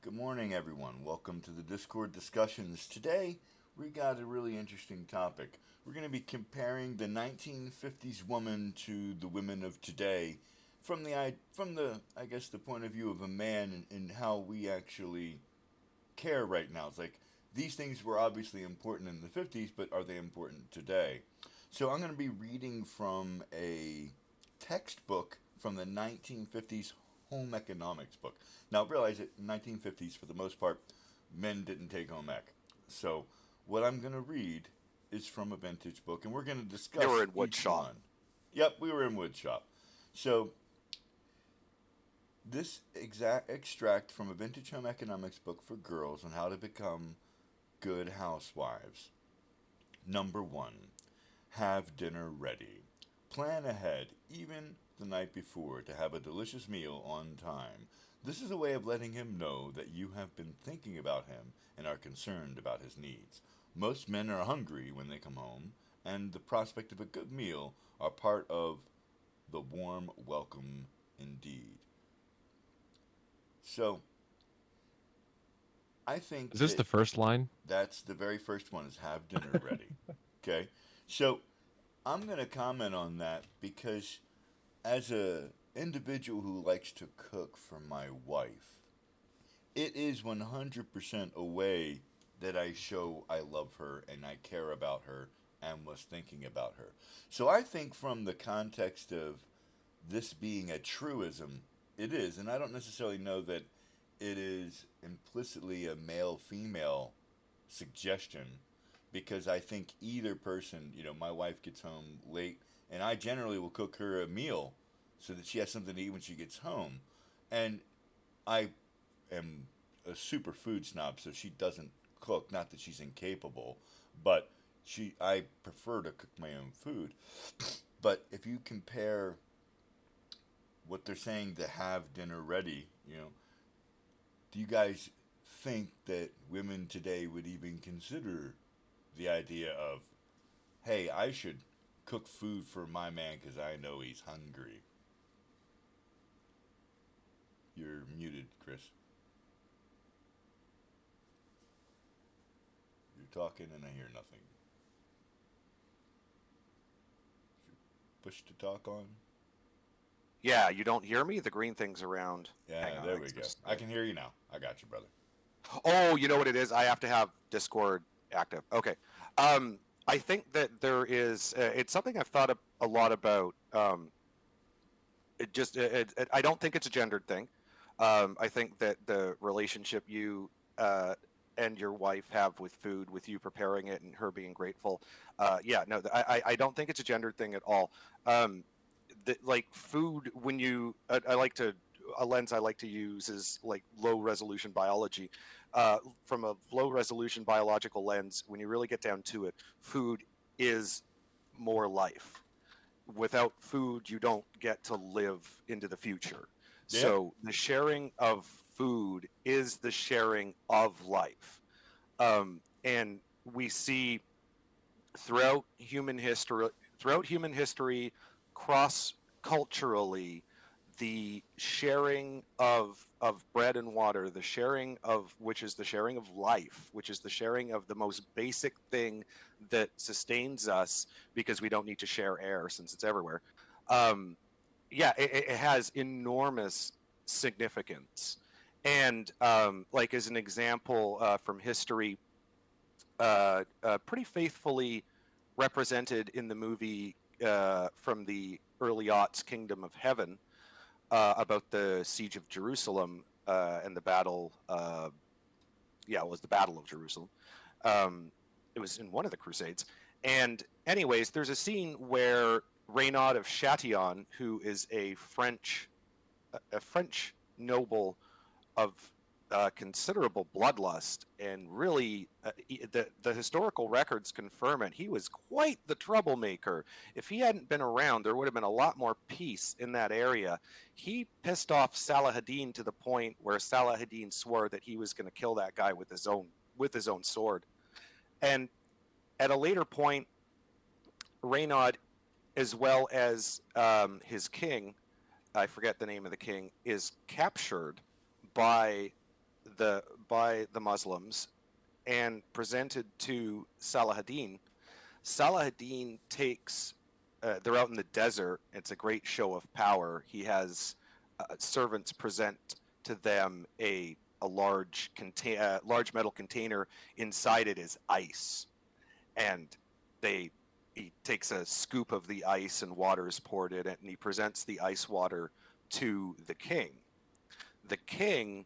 Good morning, everyone. Welcome to the Discord discussions. Today, we got a really interesting topic. We're going to be comparing the 1950s woman to the women of today from the I guess the point of view of a man and how we actually care right now. It's like these things were obviously important in the 50s, but are they important today? So I'm going to be reading from a textbook from the 1950s home economics book. Now realize that in 1950s, for the most part, men didn't take home ec. So what I'm going to read is from a vintage book, and we're going to They were discuss in wood each shop. one. Yep, we were in woodshop. So this exact extract from a vintage home economics book for girls on how to become good housewives. Number one, have dinner ready. Plan ahead, even the night before, to have a delicious meal on time. This is a way of letting him know that you have been thinking about him and are concerned about his needs. Most men are hungry when they come home, and the prospect of a good meal are part of the warm welcome indeed. So, I think Is this that the first line? that's the very first one is have dinner ready. Okay? So, I'm going to comment on that because as a individual who likes to cook for my wife, it is 100% a way that I show I love her and I care about her and was thinking about her. So I think from the context of this being a truism, it is, and I don't necessarily know that it is implicitly a male female suggestion because I think either person, my wife gets home late and I generally will cook her a meal so that she has something to eat when she gets home. And I am a super food snob, so she doesn't cook. Not that she's incapable, but I prefer to cook my own food. But if you compare what they're saying to have dinner ready, do you guys think that women today would even consider the idea of, hey, I should cook food for my man because I know he's hungry? You're muted, Chris. You're talking and I hear nothing. Push to talk on. Yeah, you don't hear me? The green thing's around. Hang Yeah, on, there I we go. just. I can hear you now. I got you, brother. Oh, you know what it is? I have to have Discord active. Okay. Um, I think that there is. It's something I've thought a lot about. I don't think it's a gendered thing. I think that the relationship you uh, and your wife have with food, with you preparing it and her being grateful. Yeah, no, I don't think it's a gendered thing at all. Um, like food, when I like to, a lens I like to use is like low resolution biology. From a low resolution biological lens, when you really get down to it, food is more life. Without food, you don't get to live into the future. Yep. So the sharing of food is the sharing of life. And we see throughout human history, throughout human history, cross culturally, the sharing of bread and water, the sharing of which is the sharing of life, which is the sharing of the most basic thing that sustains us because we don't need to share air since it's everywhere. Um, yeah, it has enormous significance. And like as an example from history, pretty faithfully represented in the movie from the early aughts, Kingdom of Heaven, about the siege of Jerusalem and the battle. Yeah, it was the Battle of Jerusalem. Um, it was in one of the Crusades. And, anyways, there's a scene where Renaud of Chatillon, who is a French noble of considerable bloodlust, and really the historical records confirm it. He was quite the troublemaker. If he hadn't been around, there would have been a lot more peace in that area. He pissed off Salahadin to the point where Salahadin swore that he was going to kill that guy with his own sword. And at a later point, Renaud, as well as his king, I forget the name of the king, is captured by by the Muslims and presented to Saladin. Saladin takes. They're out in the desert. It's a great show of power. He has servants present to them a large metal container. Inside it is ice, and they he takes a scoop of the ice and water is poured in it, and he presents the ice water to the king. The king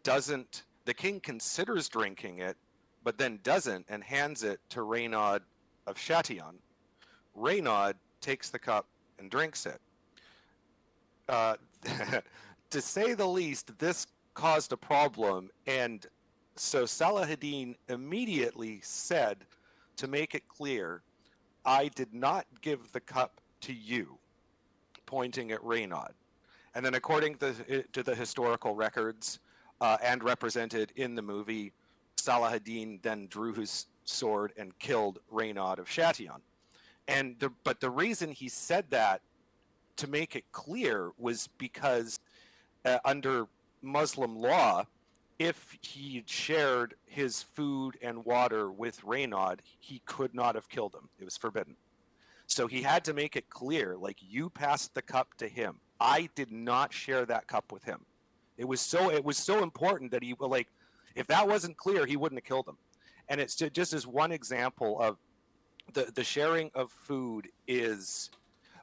doesn't. The king considers drinking it, but then doesn't, and hands it to Reynard of Chatillon. Reynard takes the cup and drinks it. Uh, to say the least, this caused a problem, and so Saladin immediately said, to make it clear, I did not give the cup to you, pointing at Reynard. And then, according to the historical records and represented in the movie, Saladin then drew his sword and killed Reynard of Chatillon. But the reason he said that, to make it clear, was because under Muslim law, if he shared his food and water with Reynard, he could not have killed him. It was forbidden. So he had to make it clear, like, you passed the cup to him. I did not share that cup with him. It was so important that he, like, if that wasn't clear, he wouldn't have killed him. And it's just as one example of the sharing of food is,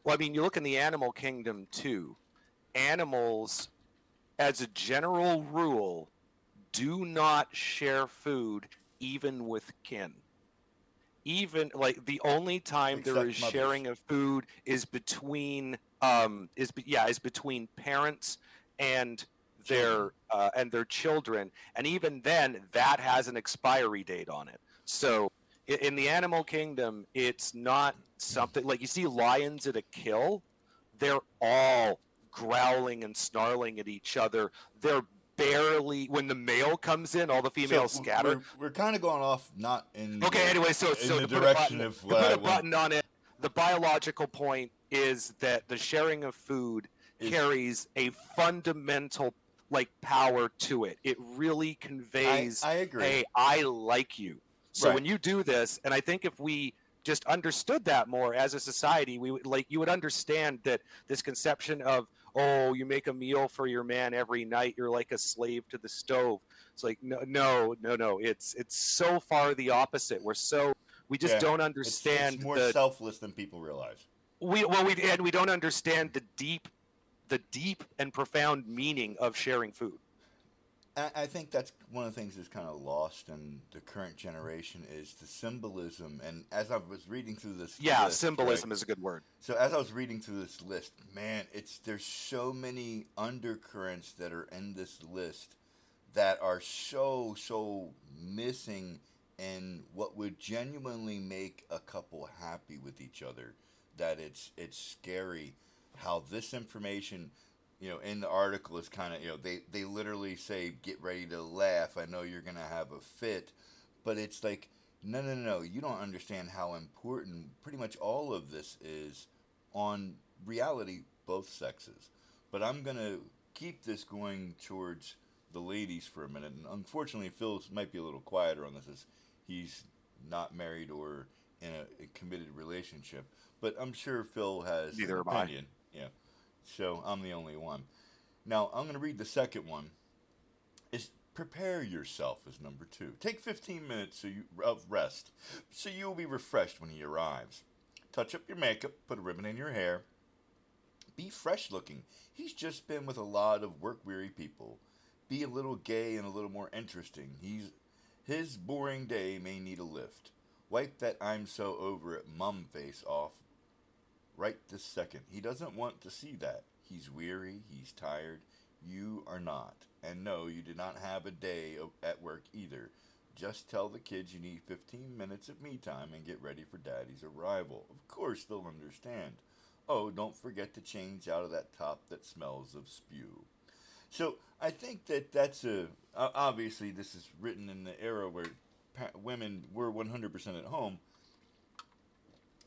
well, I mean, you look in the animal kingdom too. Animals, as a general rule, do not share food even with kin. Even, like, the only time there Except is mothers. sharing of food is between is between parents and their children, and even then that has an expiry date on it. So in the animal kingdom, it's not something like, you see lions at a kill, they're all growling and snarling at each other. They're barely, when the male comes in, all the females scatter. We're kind of going off not in Okay, anyway, so in the to direction of to what put I a button on it, the biological point is that the sharing of food carries a fundamental, like, power to it. It really conveys, I agree. hey, I like you. So Right. when you do this, and I think if we just understood that more as a society, we would, like, you would understand that this conception of, oh, you make a meal for your man every night, you're like a slave to the stove. It's like, no. It's so far the opposite. We just don't understand it's more selfless than people realize. we don't understand the deep and profound meaning of sharing food. I think that's one of the things that's kind of lost in the current generation is the symbolism. And as I was reading through this list, Symbolism, right? is a good word. So as I was reading through this list, man, there's so many undercurrents that are in this list that are so missing in what would genuinely make a couple happy with each other, that it's scary how this information, in the article is kind of, they literally say, get ready to laugh, I know you're going to have a fit, but it's like, no, you don't understand how important pretty much all of this is on reality, both sexes. But I'm going to keep this going towards the ladies for a minute. And unfortunately, Phil might be a little quieter on this, as he's not married or in a committed relationship. But I'm sure Phil has Neither an am I. opinion. Yeah. So I'm the only one. Now I'm going to read the second one. Is prepare yourself as number 2. Take 15 minutes of rest, so you will be refreshed when he arrives. Touch up your makeup, put a ribbon in your hair. Be fresh looking. He's just been with a lot of work weary people. Be a little gay and a little more interesting. His boring day may need a lift. Wipe that I'm so over it mum face off right this second. He doesn't want to see that. He's weary, he's tired. You are not. And no, you did not have a day at work either. Just tell the kids you need 15 minutes of me time and get ready for Daddy's arrival. Of course they'll understand. Oh, don't forget to change out of that top that smells of spew. So I think that's obviously this is written in the era where women were 100% at home,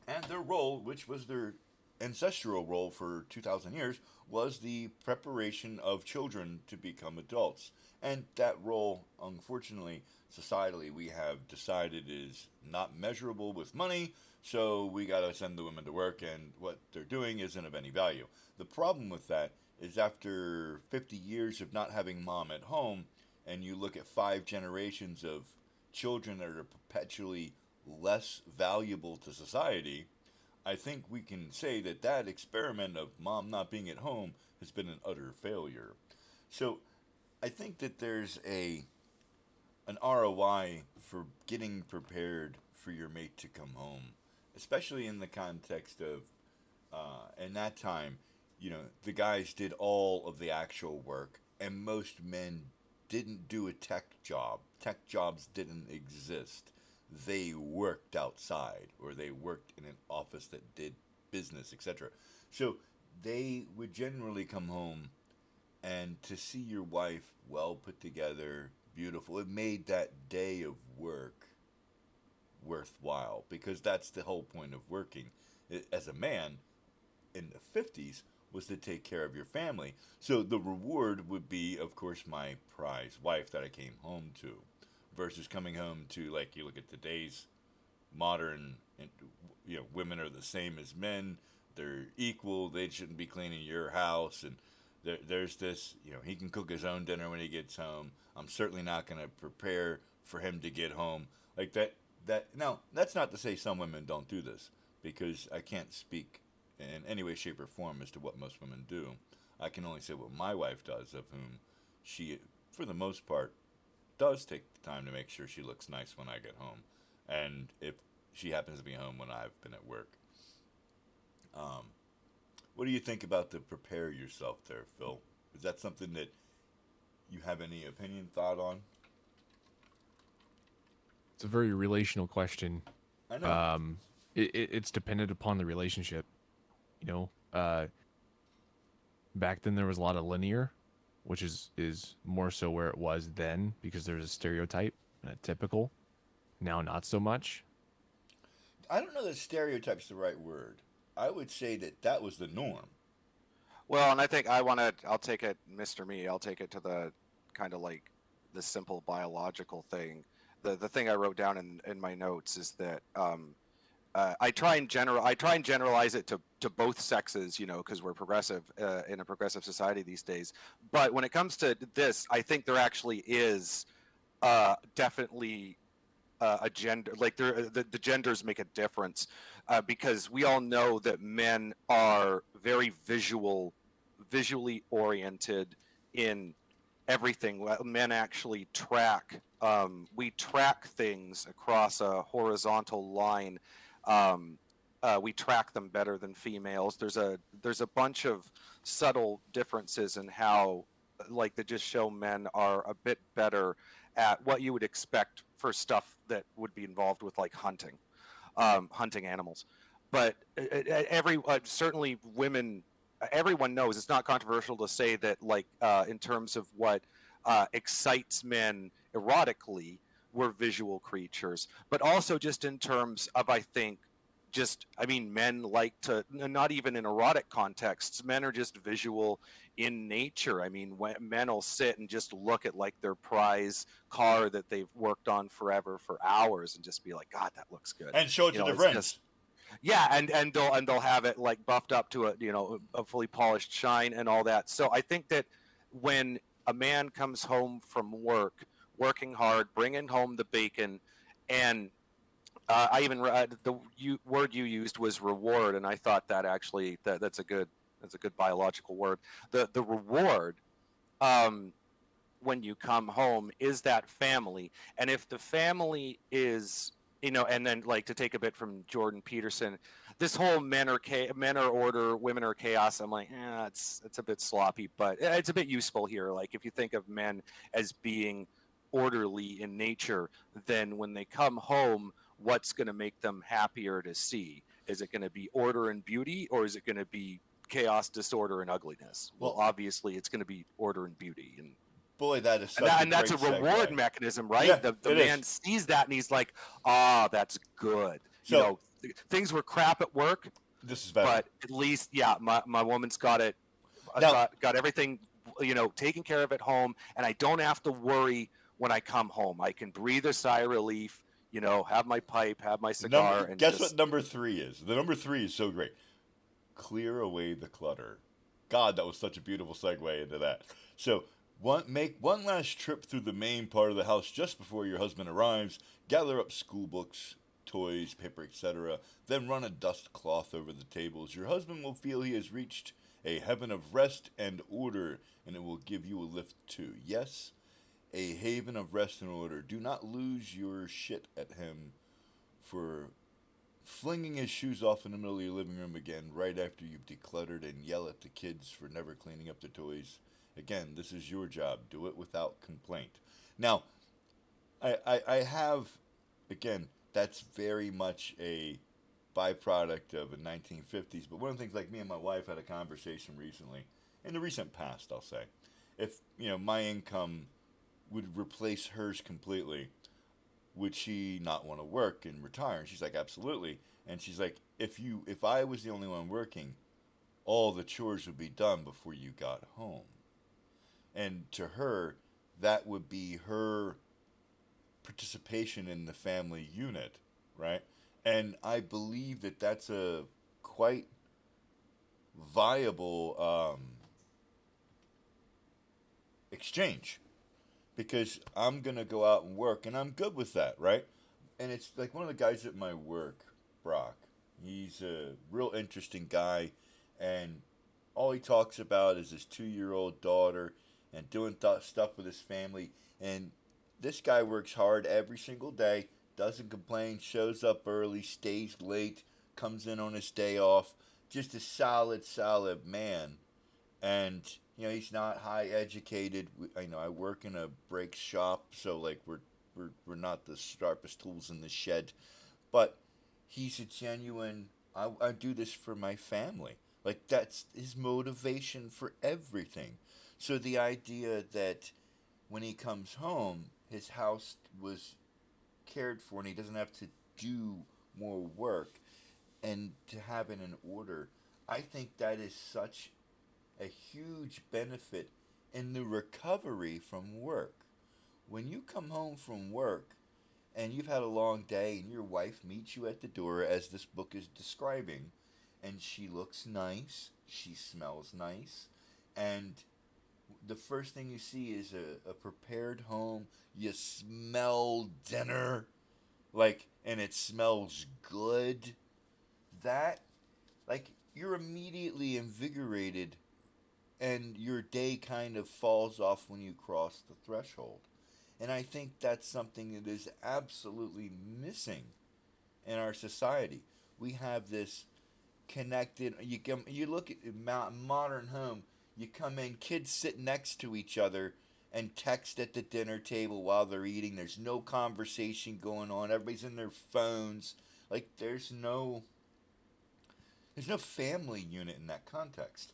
and their role, which was their ancestral role for 2,000 years was the preparation of children to become adults. And that role, unfortunately, societally, we have decided is not measurable with money, so we got to send the women to work, and what they're doing isn't of any value. The problem with that is after 50 years of not having mom at home, and you look at 5 generations of children that are perpetually less valuable to society, I think we can say that that experiment of mom not being at home has been an utter failure. So I think that there's a an ROI for getting prepared for your mate to come home, especially in the context of in that time, the guys did all of the actual work, and most men didn't do a tech job. Tech jobs didn't exist. They worked outside, or they worked in an office that did business, etc. So they would generally come home, and to see your wife well put together, beautiful, it made that day of work worthwhile, because that's the whole point of working. As a man in the 50s was to take care of your family. So the reward would be, of course, my prize wife that I came home to, versus coming home to, like, you look at today's modern, women are the same as men. They're equal. They shouldn't be cleaning your house. And there's this, he can cook his own dinner when he gets home. I'm certainly not going to prepare for him to get home. Like that. Now, that's not to say some women don't do this, because I can't speak in any way, shape, or form as to what most women do. I can only say what my wife does, of whom she, for the most part, does take the time to make sure she looks nice when I get home. And if she happens to be home when I've been at work. What do you think about the prepare yourself there, Phil? Is that something that you have any opinion, thought on? It's a very relational question. I know. It's dependent upon the relationship. You know, back then there was a lot of linear, which is more so where it was then, because there's a stereotype and a typical. Now, not so much. I don't know that stereotype's the right word. I would say that that was the norm. Well, and I think I'll take it, Mr. Me, I'll take it to the kind of like the simple biological thing. The thing I wrote down in my notes is that I try and generalize it to both sexes, because we're progressive in a progressive society these days. But when it comes to this, I think there actually is definitely a gender, like the genders make a difference, because we all know that men are very visually oriented in everything. Men actually track. We track things across a horizontal line. We track them better than females. There's a bunch of subtle differences in how, like, that just show men are a bit better at what you would expect for stuff that would be involved with, like, hunting animals. But certainly women, everyone knows, it's not controversial to say that, like, in terms of what excites men erotically, we're visual creatures, but also just in terms of, men like to, not even in erotic contexts, men are just visual in nature. I mean, when men will sit and just look at, like, their prize car that they've worked on forever for hours and just be like, God, that looks good. And show it to their friends. Just, yeah, and they'll have it, like, buffed up to a fully polished shine and all that. So I think that when a man comes home from work, working hard, bringing home the bacon, and I even the word you used was reward, and I thought that actually that's a good biological word. The reward, when you come home, is that family, and if the family is, and then, like, to take a bit from Jordan Peterson, this whole men are order, women are chaos. I'm like, it's a bit sloppy, but it's a bit useful here. Like, if you think of men as being orderly in nature, then when they come home, what's going to make them happier to see? Is it going to be order and beauty, or is it going to be chaos, disorder, and ugliness? Well, obviously, it's going to be order and beauty. And boy, that is such and that's a reward mechanism, right? Yeah, the man sees that and he's like, that's good. So, things were crap at work. This is better. But at least, yeah, my woman's got it. Now, Got everything, taken care of at home, and I don't have to worry when I come home. I can breathe a sigh of relief. Have my pipe, have my cigar, and guess what just number 3 is? The number 3 is so great. Clear away the clutter. God, that was such a beautiful segue into that. So, make one last trip through the main part of the house just before your husband arrives. Gather up school books, toys, paper, etc. Then run a dust cloth over the tables. Your husband will feel he has reached a heaven of rest and order, and it will give you a lift too. Yes, a haven of rest and order. Do not lose your shit at him for flinging his shoes off in the middle of your living room again right after you've decluttered, and yell at the kids for never cleaning up the toys. Again, this is your job. Do it without complaint. Now, I have, again, that's very much a byproduct of the 1950s. But one of the things, like me and my wife had a conversation recently, in the recent past, I'll say, if my income would replace hers completely, would she not want to work and retire? And she's like, absolutely. And she's like, if I was the only one working, all the chores would be done before you got home. And to her, that would be her participation in the family unit, right? And I believe that that's a quite viable exchange, because I'm gonna go out and work, and I'm good with that, right? And it's like one of the guys at my work, Brock. He's a real interesting guy, and all he talks about is his 2-year-old daughter and doing stuff with his family. And this guy works hard every single day, doesn't complain, shows up early, stays late, comes in on his day off. Just a solid, solid man. And he's not high educated. I work in a brake shop, so like we're not the sharpest tools in the shed, but he's a genuine. I do this for my family. Like, that's his motivation for everything. So the idea that when he comes home, his house was cared for and he doesn't have to do more work, and to have it in order, I think that is such a huge benefit in the recovery from work. When you come home from work and you've had a long day and your wife meets you at the door, as this book is describing, and she looks nice, she smells nice, and the first thing you see is a prepared home. You smell dinner, and it smells good. That, you're immediately invigorated, and your day kind of falls off when you cross the threshold. And I think that's something that is absolutely missing in our society. We have this connected. You look at a modern home. You come in, kids sit next to each other and text at the dinner table while they're eating. There's no conversation going on. Everybody's in their phones. There's no family unit in that context.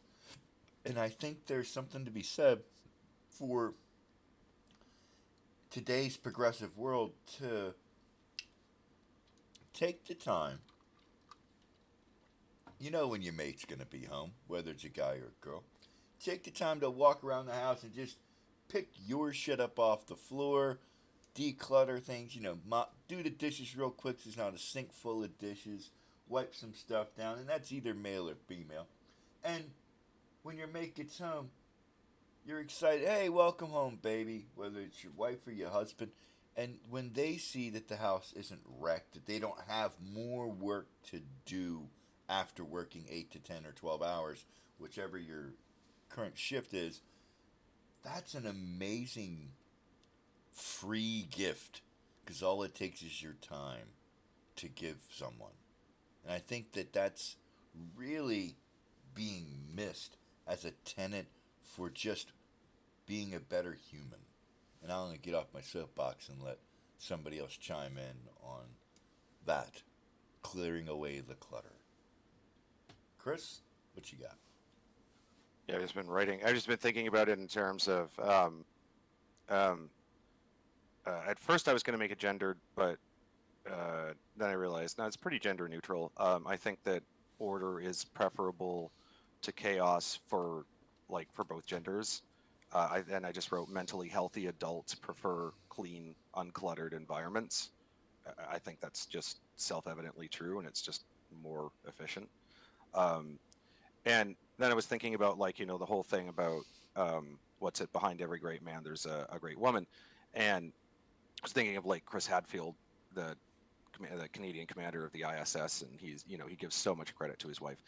And I think there's something to be said for today's progressive world to take the time. When your mate's going to be home, whether it's a guy or a girl. Take the time to walk around the house and just pick your shit up off the floor, declutter things, do the dishes real quick so there's not a sink full of dishes, wipe some stuff down, and that's either male or female. And when your mate gets home, you're excited. Hey, welcome home, baby. Whether it's your wife or your husband. And when they see that the house isn't wrecked, that they don't have more work to do after working 8 to 10 or 12 hours, whichever your current shift is, that's an amazing free gift, because all it takes is your time to give someone. And I think that that's really being missed as a tenet for just being a better human. And I'm going to get off my soapbox and let somebody else chime in on that. Clearing away the clutter. Chris, what you got? Yeah, I've just been thinking about it in terms of. At first, I was going to make it gendered, but then I realized no, it's pretty gender neutral. I think that order is preferable to chaos for both genders. I just wrote mentally healthy adults prefer clean, uncluttered environments. I think that's just self-evidently true, and it's just more efficient. Um, and then I was thinking about the whole thing about what's it behind every great man? There's a great woman, and I was thinking of like Chris Hadfield, the the Canadian commander of the ISS, and he gives so much credit to his wife,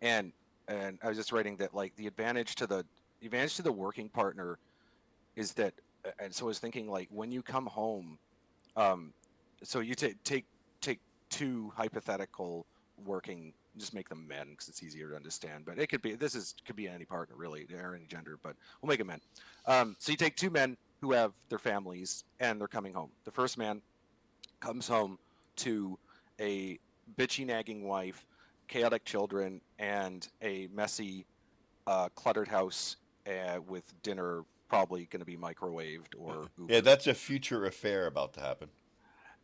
and I was just writing that like the advantage to the working partner is that, and so I was thinking like when you come home, um, so you take two hypothetical working, just make them men because it's easier to understand, but could be any partner really, or any gender, but we'll make it men. So you take two men who have their families and they're coming home. The first man comes home to a bitchy, nagging wife, chaotic children, and a messy, cluttered house with dinner probably going to be microwaved or Yeah, Ubered. that's a future affair about to happen.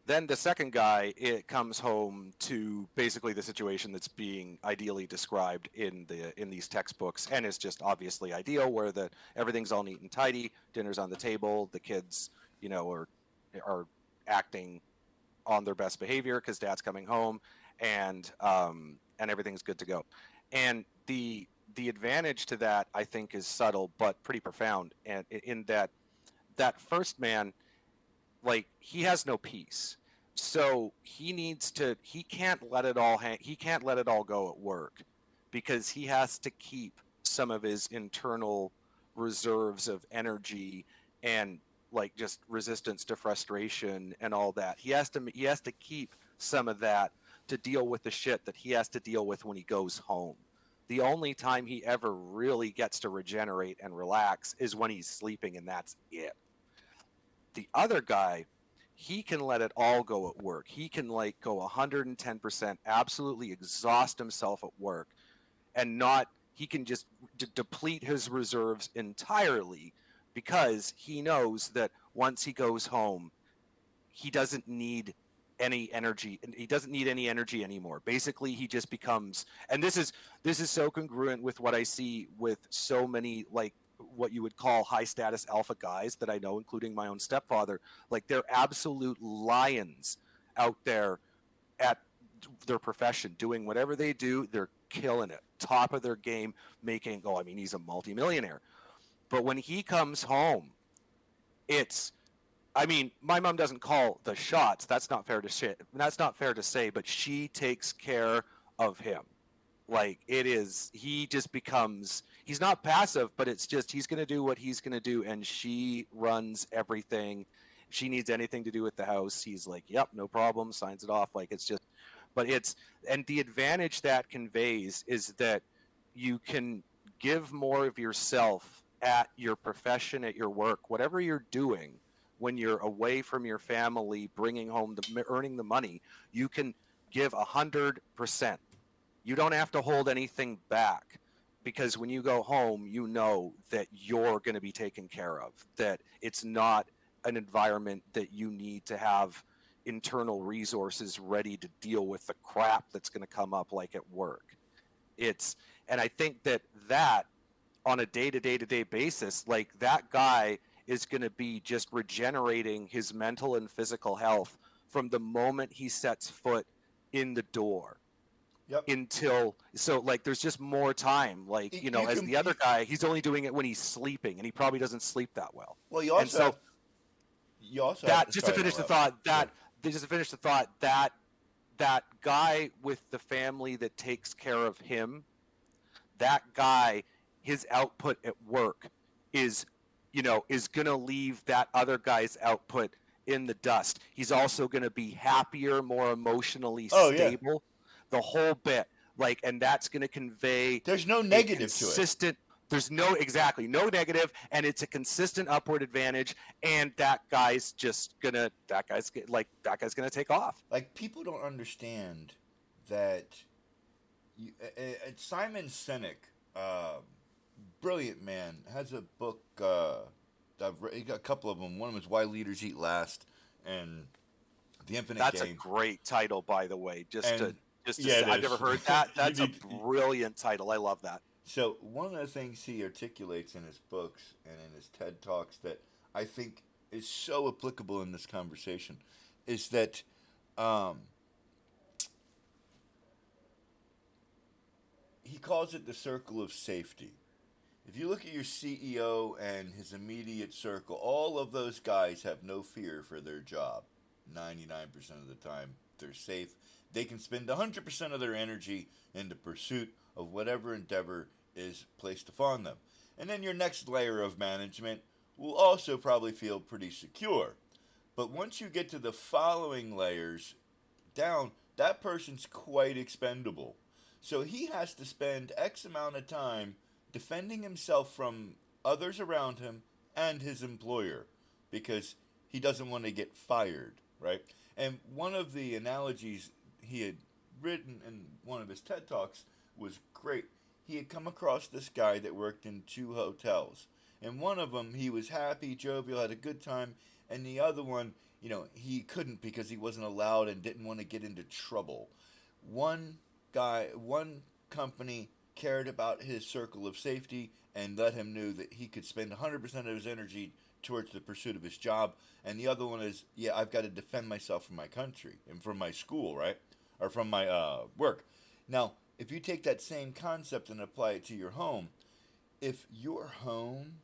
Then the second guy, it comes home to basically the situation that's being ideally described in these textbooks, and is just obviously ideal, where everything's all neat and tidy, dinner's on the table, the kids, are acting on their best behavior because dad's coming home, and everything's good to go. And the advantage to that, I think, is subtle but pretty profound, and in that first man, like, he has no peace, so he can't let it all he can't let it all go at work, because he has to keep some of his internal reserves of energy and like just resistance to frustration and all that. He has to keep some of that to deal with the shit that he has to deal with when he goes home. The only time he ever really gets to regenerate and relax is when he's sleeping, and that's it. The other guy, he can let it all go at work. He can like go 110%, absolutely exhaust himself at work, and not, he can just deplete his reserves entirely, because he knows that once he goes home, he doesn't need any energy, and he doesn't need any energy anymore. Basically, he just becomes, and this is so congruent with what I see with so many, like, what you would call high status alpha guys that I know, including my own stepfather. Like, they're absolute lions out there at their profession, doing whatever they do, they're killing it, top of their game, making, oh, I mean, he's a multimillionaire. But when he comes home, it's, I mean, my mom doesn't call the shots. That's not fair to say. That's not fair to say, but she takes care of him. Like, it is, he just becomes, he's not passive, but it's just, he's going to do what he's going to do, and she runs everything. If she needs anything to do with the house, he's like, yep, no problem, signs it off. Like, it's just, but it's, and the advantage that conveys is that you can give more of yourself at your profession, at your work, whatever you're doing, when you're away from your family, bringing home earning the money. You can give 100%. You don't have to hold anything back, because when you go home, you know that you're going to be taken care of, that it's not an environment that you need to have internal resources ready to deal with the crap that's going to come up, like at work. It's, and I think that on a day-to-day basis, like, that guy is going to be just regenerating his mental and physical health from the moment he sets foot in the door, Yep. until, so like, there's just more time, like, You as can. the other guy, he's only doing it when he's sleeping, and he probably doesn't sleep that well. Well, you And also so have. You also have. that, just to Sorry finish the interrupt. thought, Go ahead. that guy with the family that takes care of him, that guy, his output at work is, is going to leave that other guy's output in the dust. He's also going to be happier, more emotionally Oh yeah. stable, the whole bit. Like, and that's going to convey There's no a negative to it. consistent, there's no, exactly, no negative, and it's a consistent upward advantage, and that guy's gonna take off. Like, people don't understand that. Simon Sinek, brilliant man, has a book. He got a couple of them. One of them is Why Leaders Eat Last, and The Infinite That's Game. a great title, by the way. Just And to Just to Yeah, say, it I've never is. heard that. You That's a need- brilliant title. I love that. So one of the things he articulates in his books and in his TED talks that I think is so applicable in this conversation is that um, he calls it the circle of safety. If you look at your CEO and his immediate circle, all of those guys have no fear for their job. 99% of the time, they're safe. They can spend 100% of their energy in the pursuit of whatever endeavor is placed upon them. And then your next layer of management will also probably feel pretty secure. But once you get to the following layers down, that person's quite expendable. So he has to spend X amount of time defending himself from others around him and his employer because he doesn't want to get fired, right? And one of the analogies he had written in one of his TED Talks was great. He had come across this guy that worked in two hotels. In one of them, he was happy, jovial, had a good time, and the other one, he couldn't because he wasn't allowed and didn't want to get into trouble. One company cared about his circle of safety and let him know that he could spend 100% of his energy towards the pursuit of his job. And the other one is, yeah, I've got to defend myself from my country and from my school, right? Or from my work. Now, if you take that same concept and apply it to your home, if your home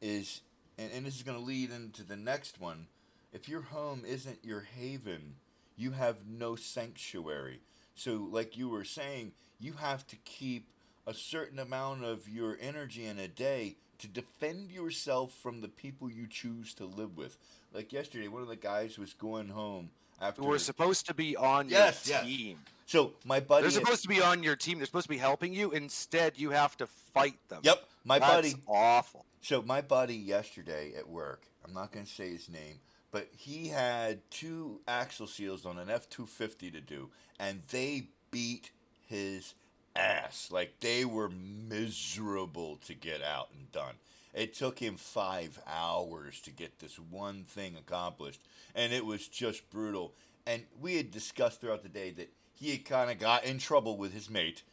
is, and this is going to lead into the next one, if your home isn't your haven, you have no sanctuary. So, like you were saying, you have to keep a certain amount of your energy in a day to defend yourself from the people you choose to live with. Like yesterday, one of the guys was going home Who are after. supposed to be on your Yes, yes. team. So my They're buddy. supposed to be on your team. They're supposed to be helping you. Instead, you have to fight them. Yep, my That's buddy. awful. So my buddy yesterday at work, I'm not going to say his name, but he had two axle seals on an F-250 to do, and they beat his ass. Like they were miserable to get out and done. It took him 5 hours to get this one thing accomplished, and it was just brutal. And we had discussed throughout the day that he had kind of got in trouble with his mate,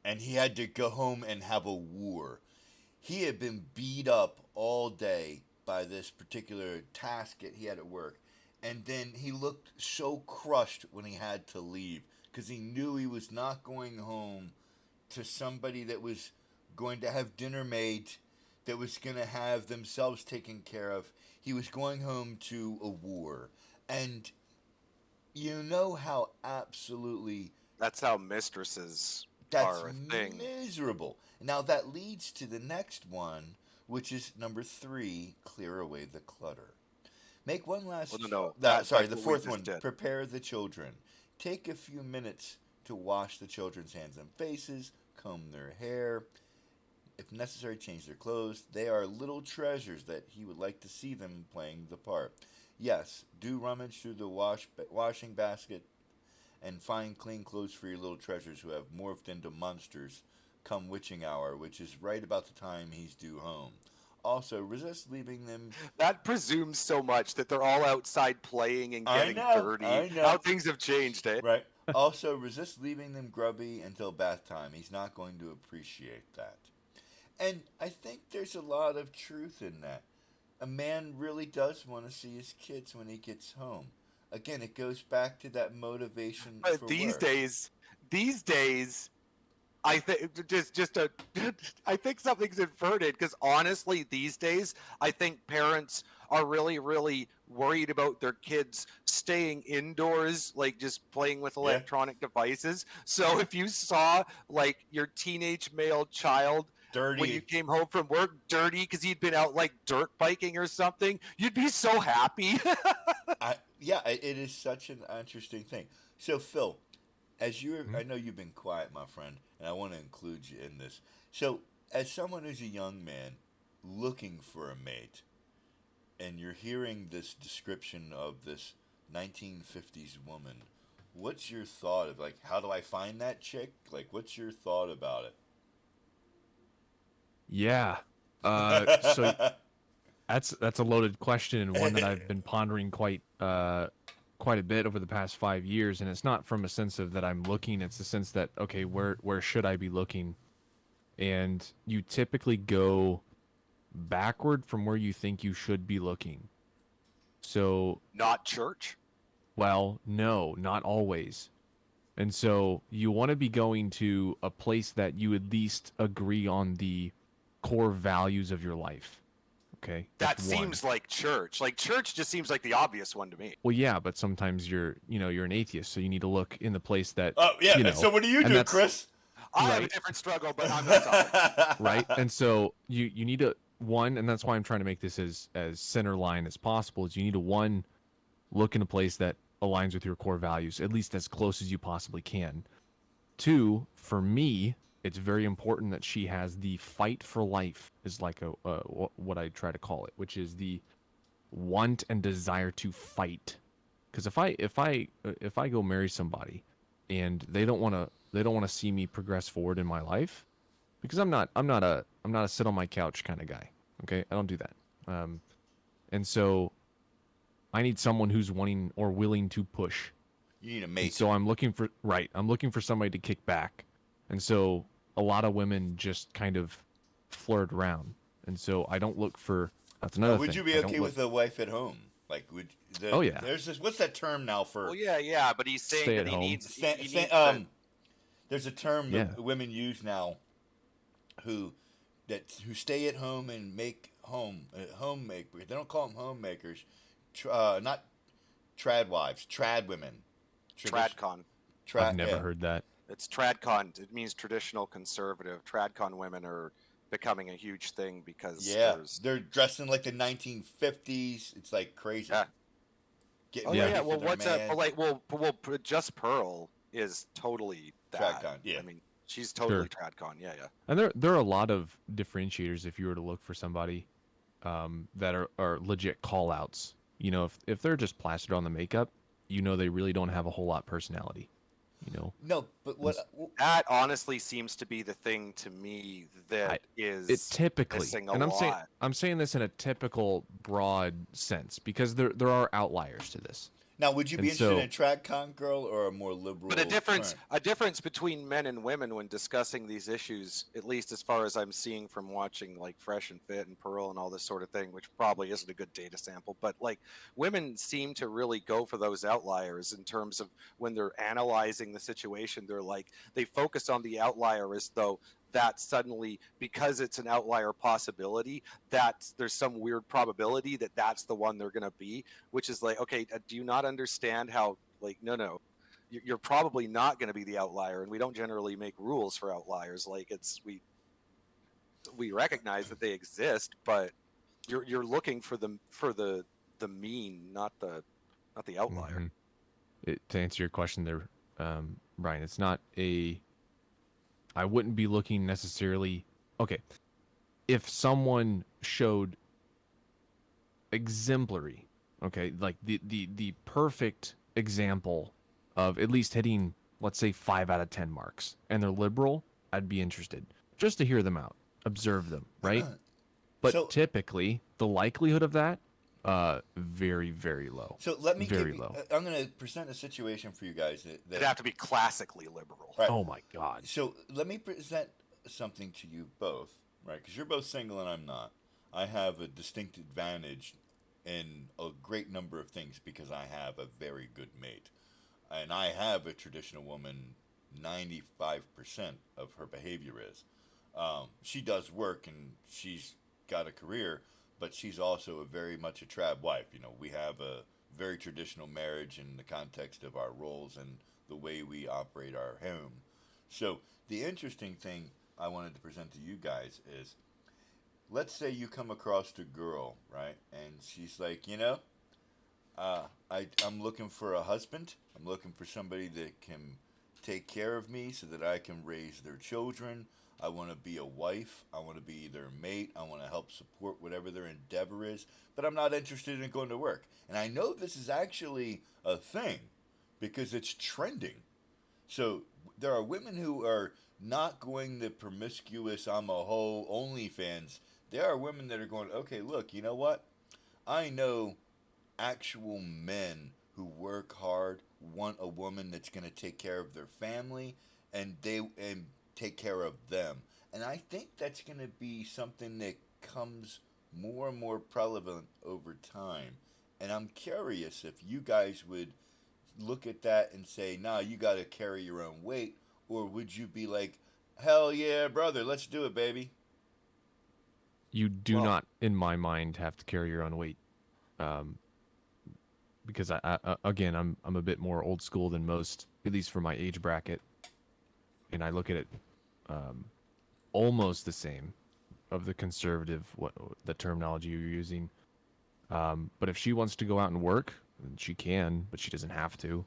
and he had to go home and have a war. He had been beat up all day by this particular task that he had at work. And then he looked so crushed when he had to leave because he knew he was not going home to somebody that was going to have dinner made, that was going to have themselves taken care of. He was going home to a war. And you know how absolutely That's how mistresses that's are a thing. miserable. Now that leads to the next one, which is number 3, clear away the clutter. Make one last. Well, no. Sorry, That's the what we fourth just one. did. Prepare the children. Take a few minutes to wash the children's hands and faces, comb their hair, if necessary, change their clothes. They are little treasures that he would like to see them playing the part. Yes, do rummage through the washing basket and find clean clothes for your little treasures who have morphed into monsters come witching hour, which is right about the time he's due home. Also, resist leaving them. That presumes so much that they're all outside playing and I getting know, dirty. I know. How things have changed, eh? Right. Also, resist leaving them grubby until bath time. He's not going to appreciate that. And I think there's a lot of truth in that. A man really does want to see his kids when he gets home. Again, it goes back to that motivation But for these work. days, I think I think something's inverted because honestly, these days, I think parents are really, really worried about their kids staying indoors, like just playing with Yeah. electronic devices. So if you saw like your teenage male child when you Dirty. came home from work dirty because he'd been out like dirt biking or something, you'd be so happy. It is such an interesting thing. So, Phil, I know you've been quiet, my friend, and I want to include you in this. So, as someone who's a young man looking for a mate, and you're hearing this description of this 1950s woman, what's your thought of like, how do I find that chick? Like, what's your thought about it? Yeah. So that's a loaded question and one that I've been pondering quite quite a bit over the past 5 years, and it's not from a sense of that I'm looking. It's the sense that, okay, where should I be looking? And you typically go backward from where you think you should be looking. So, Not church. well, no, not always. And so you want to be going to a place that you at least agree on the core values of your life. Okay? That That's one. seems like church. Like church just seems like the obvious one to me. Well, yeah, but sometimes you're an atheist, so you need to look in the place that Oh yeah. you know, So what do you and do, that's- Chris? I have a Right. different struggle, but I'm not talking. right? And so you need to one, and that's why I'm trying to make this as center line as possible. Is you need to one look in a place that aligns with your core values, at least as close as you possibly can. Two, for me, it's very important that she has the fight for life, is like what I try to call it, which is the want and desire to fight. Because if I go marry somebody and they don't want to see me progress forward in my life, because I'm not a sit on my couch kind of guy. Okay, I don't do that. And so I need someone who's wanting or willing to push. You need a And mate. so I'm looking for somebody to kick back. And so a lot of women just kind of flirt around. And so I don't look for. That's another Would thing. you be I don't okay look- with a wife at home? Like, Oh, yeah. There's this. What's that term now for? Well, yeah, but he's saying Stay that at he home. needs. Sta- he sta- needs to- there's a term Yeah. that women use now, who stay at home and make homemake. They don't call them homemakers, not trad wives, trad women. Tradcon. I've never heard that. It's tradcon. It means traditional conservative. Tradcon women are becoming a huge thing because Yeah, there's. they're dressed in like the 1950s. It's like crazy. Yeah. Getting Oh Yeah. yeah, ready yeah. for Well, their what's man. up? Well, Just Pearl is totally that. Tradcon, yeah. I mean, she's totally tradcon. Yeah. And there are a lot of differentiators if you were to look for somebody that are legit call outs. You know, if they're just plastered on the makeup, you know they really don't have a whole lot of personality. You know, No, but what? That honestly seems to be the thing to me that is it typically, missing a and lot. I'm saying this in a typical broad sense because there are outliers to this. Now, would you be And interested so- in a tradcon girl or a more liberal? But current? a difference between men and women when discussing these issues, at least as far as I'm seeing from watching like Fresh and Fit and Pearl and all this sort of thing, which probably isn't a good data sample, but like women seem to really go for those outliers in terms of when they're analyzing the situation. They're like they focus on the outlier as though that suddenly, because it's an outlier possibility, that there's some weird probability that that's the one they're going to be, which is like, okay, do you not understand how like no, you're probably not going to be the outlier, and we don't generally make rules for outliers. Like we recognize that they exist, but you're looking for the mean, not the outlier. Mhm. To answer your question there, Brian, it's not a. I wouldn't be looking necessarily. Okay, if someone showed exemplary, okay, like the perfect example of at least hitting, let's say, 5 out of 10 marks, and they're liberal, I'd be interested just to hear them out, observe them, right? But So- typically, the likelihood of that, very, very low. So let me Very give you, low. I'm going to present a situation for you guys that It'd have to be classically liberal. right. Oh my God. So let me present something to you both, right? Because you're both single and I'm not. I have a distinct advantage in a great number of things because I have a very good mate, and I have a traditional woman. 95% of her behavior is. She does work and she's got a career, but she's also very much a trad wife. You know, we have a very traditional marriage in the context of our roles and the way we operate our home. So the interesting thing I wanted to present to you guys is, let's say you come across a girl, right, and she's like, I'm looking for a husband. I'm looking for somebody that can take care of me so that I can raise their children. I want to be a wife. I want to be their mate. I want to help support whatever their endeavor is. But I'm not interested in going to work. And I know this is actually a thing because it's trending. So there are women who are not going the promiscuous, I'm a hoe, OnlyFans. There are women that are going, okay, look, you know what? I know actual men who work hard want a woman that's going to take care of their family and take care of them. And I think that's going to be something that comes more and more prevalent over time. And I'm curious if you guys would look at that and say, "Nah, you got to carry your own weight," or would you be like, "Hell yeah, brother, let's do it, baby." You do Well, not, in my mind, have to carry your own weight. Um, because again, I'm a bit more old school than most, at least for my age bracket, and I look at it um, almost the same of the conservative what the terminology you're using. But if she wants to go out and work, then she can, but she doesn't have to.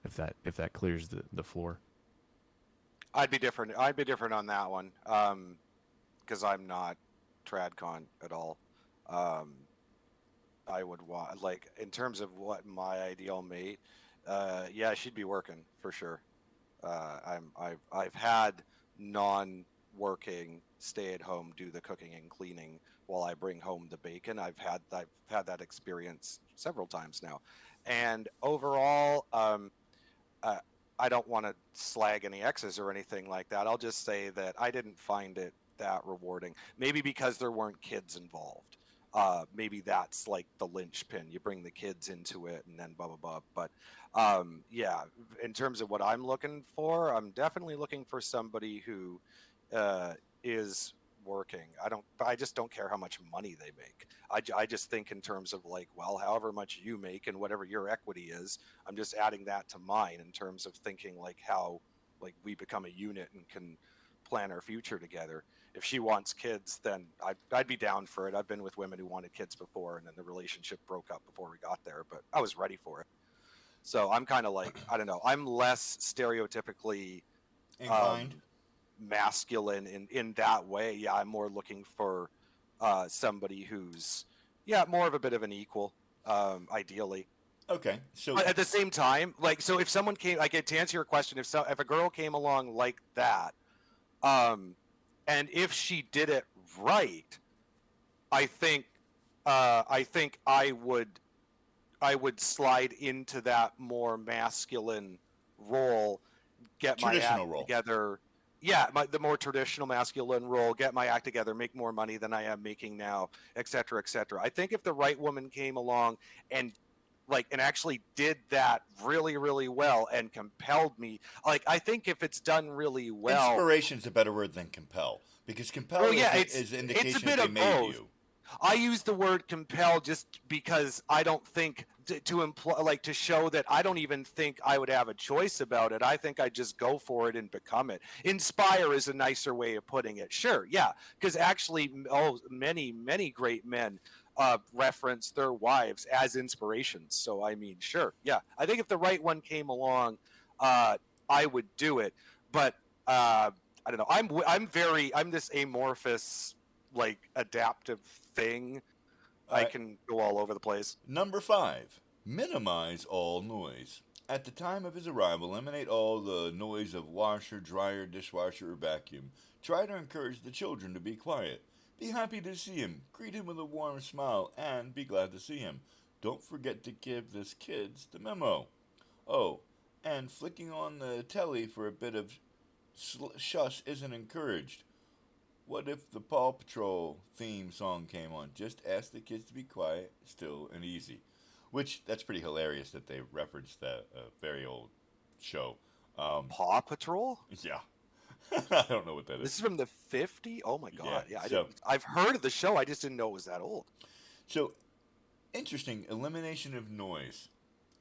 If that clears the floor. I'd be different. I'd be different on that one, because I'm not tradcon at all. Um, I would want, like, in terms of what my ideal mate, yeah, she'd be working for sure. I've had non-working stay-at-home do the cooking and cleaning while I bring home the bacon. I've had that experience several times now, and overall, uh, I don't want to slag any exes or anything like that. I'll just say that I didn't find it that rewarding. Maybe because there weren't kids involved. Maybe that's like the linchpin. You bring the kids into it, and then blah blah blah. But yeah, in terms of what I'm looking for, I'm definitely looking for somebody who uh, is working. I just don't care how much money they make. I just think in terms of like, well, however much you make and whatever your equity is, I'm just adding that to mine in terms of thinking like how like we become a unit and can plan our future together. If she wants kids, then I'd be down for it. I've been with women who wanted kids before, and then the relationship broke up before we got there, but I was ready for it. So I'm kind of like, I don't know. I'm less stereotypically Inclined? um, masculine in that way. Yeah, I'm more looking for somebody who's yeah more of a bit of an equal, ideally. Okay, so But at the same time, like, so if someone came, like, to answer your question, if a girl came along like that, um, and if she did it right, I think, I think I would slide into that more masculine role, get my traditional act role. together. Yeah, the more traditional masculine role, get my act together, make more money than I am making now, et cetera, et cetera. I think if the right woman came along and and actually did that really, really well and compelled me, like, I think if it's done really well, Inspiration's a better word than compel because well, compel yeah, is it's a indication that bit they of made both. you. I use the word compel just because I don't think to imply, like, to show that I don't even think I would have a choice about it. I think I just go for it and become it. Inspire is a nicer way of putting it. Sure, yeah, because actually, oh, many great men reference their wives as inspirations. So I mean, sure, yeah, I think if the right one came along, I would do it. But I don't know. I'm this amorphous, like, adaptive thing. All I right, can go all over the place. number 5. Minimize all noise. At the time of his arrival, eliminate all the noise of washer, dryer, dishwasher, or vacuum. Try to encourage the children to be quiet. Be happy to see him. Greet him with a warm smile and be glad to see him. Don't forget to give this kids the memo. Oh, and flicking on the telly for a bit of shush isn't encouraged. What if the Paw Patrol theme song came on? Just ask the kids to be quiet, still, and easy. Which, that's pretty hilarious that they referenced that very old show. Um, Paw Patrol? yeah. I don't know what that This is. is from the 50s? Oh my Yeah. god. Yeah, I So, didn't I've heard of the show. I just didn't know it was that old. so interesting. Elimination of noise.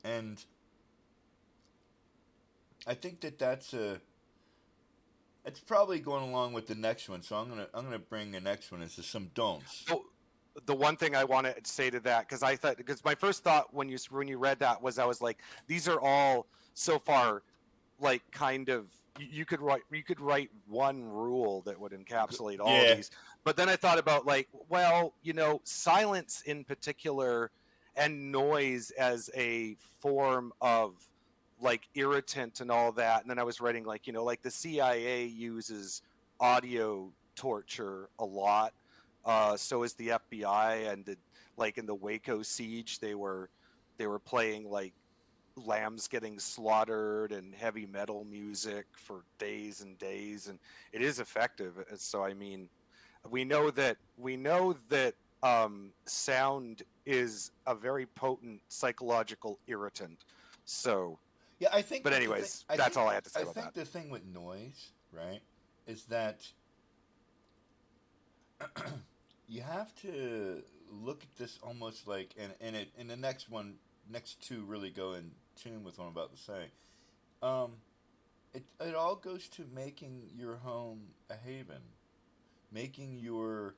And I think that that's a. It's probably going along with the next one, so I'm gonna bring the next one as some don'ts. Oh, the one thing I want to say to that, because my first thought when you read that was, I was like, these are all so far, like, kind of, you could write one rule that would encapsulate all of Yeah, these. But then I thought about, like, well, silence in particular and noise as a form of, like, irritant and all that. And then I was writing, like, like the CIA uses audio torture a lot. So is the FBI, and like in the Waco siege, they were they were playing like lambs getting slaughtered and heavy metal music for days and days, and it is effective. So I mean, we know that sound is a very potent psychological irritant. So, Yeah, I think but that the thing, anyways, that's all I had to say I about think that. the thing with noise, right, is that you have to look at this almost like, and the next two really go in tune with what I'm about to say. Um, it all goes to making your home a haven, making your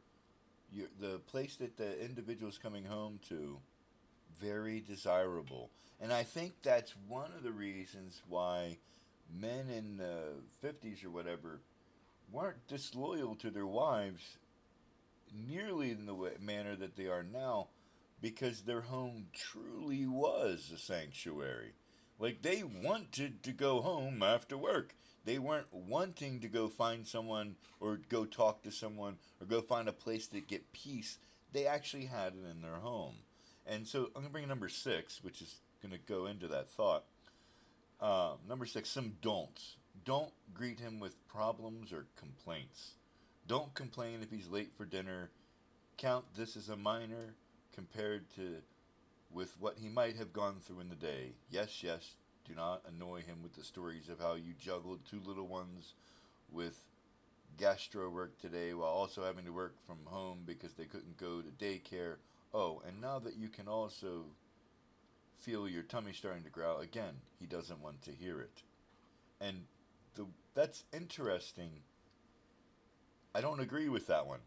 the place that the individual's coming home to very desirable. And I think that's one of the reasons why men in the 50s or whatever weren't disloyal to their wives nearly in the manner that they are now, because their home truly was a sanctuary. Like, they wanted to go home after work. They weren't wanting to go find someone or go talk to someone or go find a place to get peace. They actually had it in their home. And so I'm going to bring number six, which is going to go into that thought. Number six, some don'ts. Don't greet him with problems or complaints. Don't complain if he's late for dinner. Count this as a minor compared to with what he might have gone through in the day. Yes, yes, do not annoy him with the stories of how you juggled two little ones with gastro work today while also having to work from home because they couldn't go to daycare. Oh, and now that you can also feel your tummy starting to growl again, he doesn't want to hear it. And that's interesting. I don't agree with that one.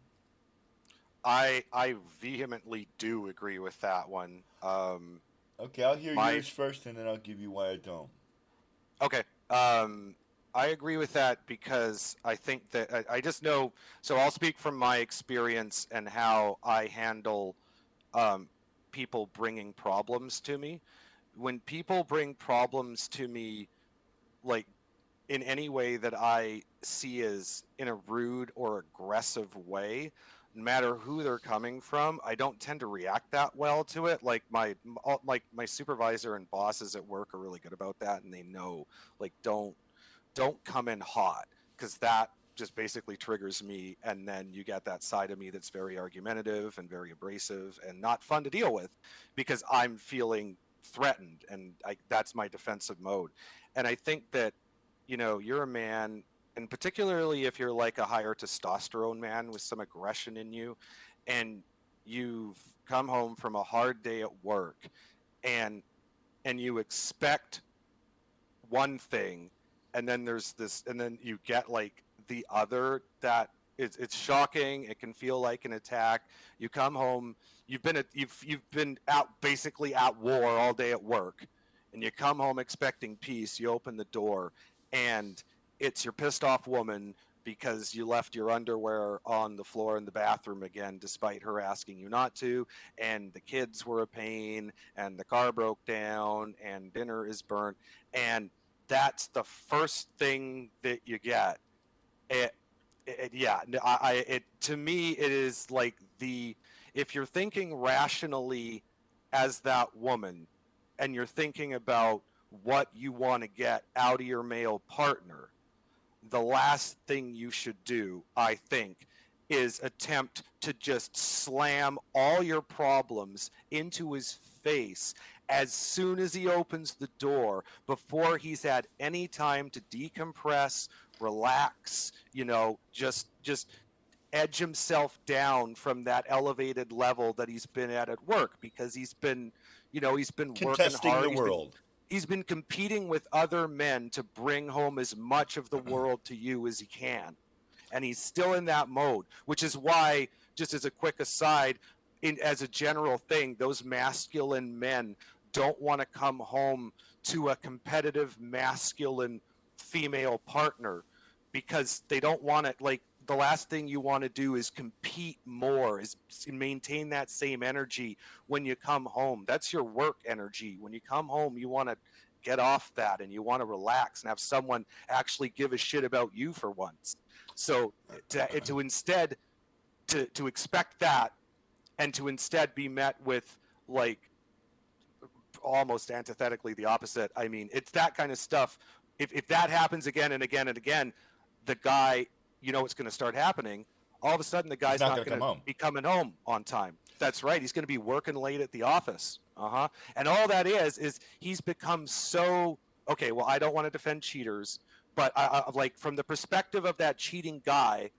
I vehemently do agree with that one. Okay, I'll hear My yours first, and then I'll give you why I don't. Okay. I agree with that because I think that I just know. So I'll speak from my experience and how I handle um, people bringing problems to me. When people bring problems to me, like in any way that I see as in a rude or aggressive way, no matter who they're coming from, I don't tend to react that well to it. Like my supervisor and bosses at work are really good about that, and they know like don't come in hot because that just basically triggers me, and then you get that side of me that's very argumentative and very abrasive and not fun to deal with because I'm feeling threatened, and that's my defensive mode. And I think that you're a man, and particularly if you're like a higher testosterone man with some aggression in you, and you've come home from a hard day at work, and you expect one thing, and then there's this, and then you get like the other that it's shocking. It can feel like an attack. You come home, you've been out basically at war all day at work, and you come home expecting peace. You open the door, and it's your pissed off woman because you left your underwear on the floor in the bathroom again despite her asking you not to, and the kids were a pain, and the car broke down, and dinner is burnt, and that's the first thing that you get. It, yeah, it to me it is like the if you're thinking rationally as that woman, and you're thinking about what you want to get out of your male partner, the last thing you should do, I think, is attempt to just slam all your problems into his face as soon as he opens the door before he's had any time to decompress, relax, just edge himself down from that elevated level that he's been at work, because he's been working Contesting the hard. world. He's been competing with other men to bring home as much of the world to you as he can. And he's still in that mode, which is why, just as a quick aside, as a general thing, those masculine men don't want to come home to a competitive masculine female partner, because they don't want to, like, the last thing you want to do is compete more, is maintain that same energy when you come home. That's your work energy. When you come home, you want to get off that, and you want to relax and have someone actually give a shit about you for once. So to instead to expect that, and to instead be met with like almost antithetically the opposite. I mean, it's that kind of stuff. If that happens again and again and again, the guy, you know, what's going to start happening. All of a sudden, the He's guy's not not gonna going come to home. be coming home on time. That's right. He's going to be working late at the office. And all that is he's become so okay. Well, I don't want to defend cheaters, but like from the perspective of that cheating guy,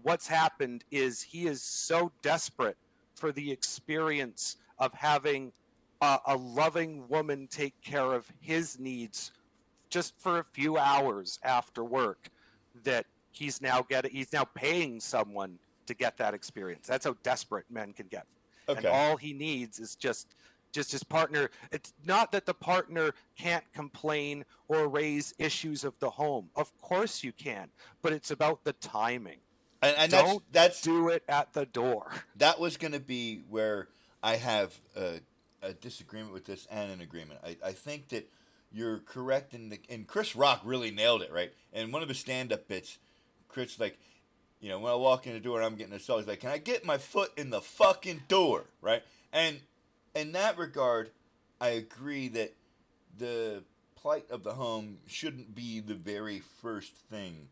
what's happened is he is so desperate for the experience of having a loving woman take care of his needs just for a few hours after work that he's now paying someone to get that experience. That's how desperate men can get. And Okay. all he needs is just his partner. It's not that the partner can't complain or raise issues of the home. Of course you can, but it's about the timing. And Don't that's do it at the door. that was going to be where I have a disagreement with this and an agreement. I think that you're correct and Chris Rock really nailed it, right? And one of his stand-up bits, Chris, like, you know, when I walk in the door and I'm getting assaulted, he's like, "Can I get my foot in the fucking door?" Right? And in that regard, I agree that the plight of the home shouldn't be the very first thing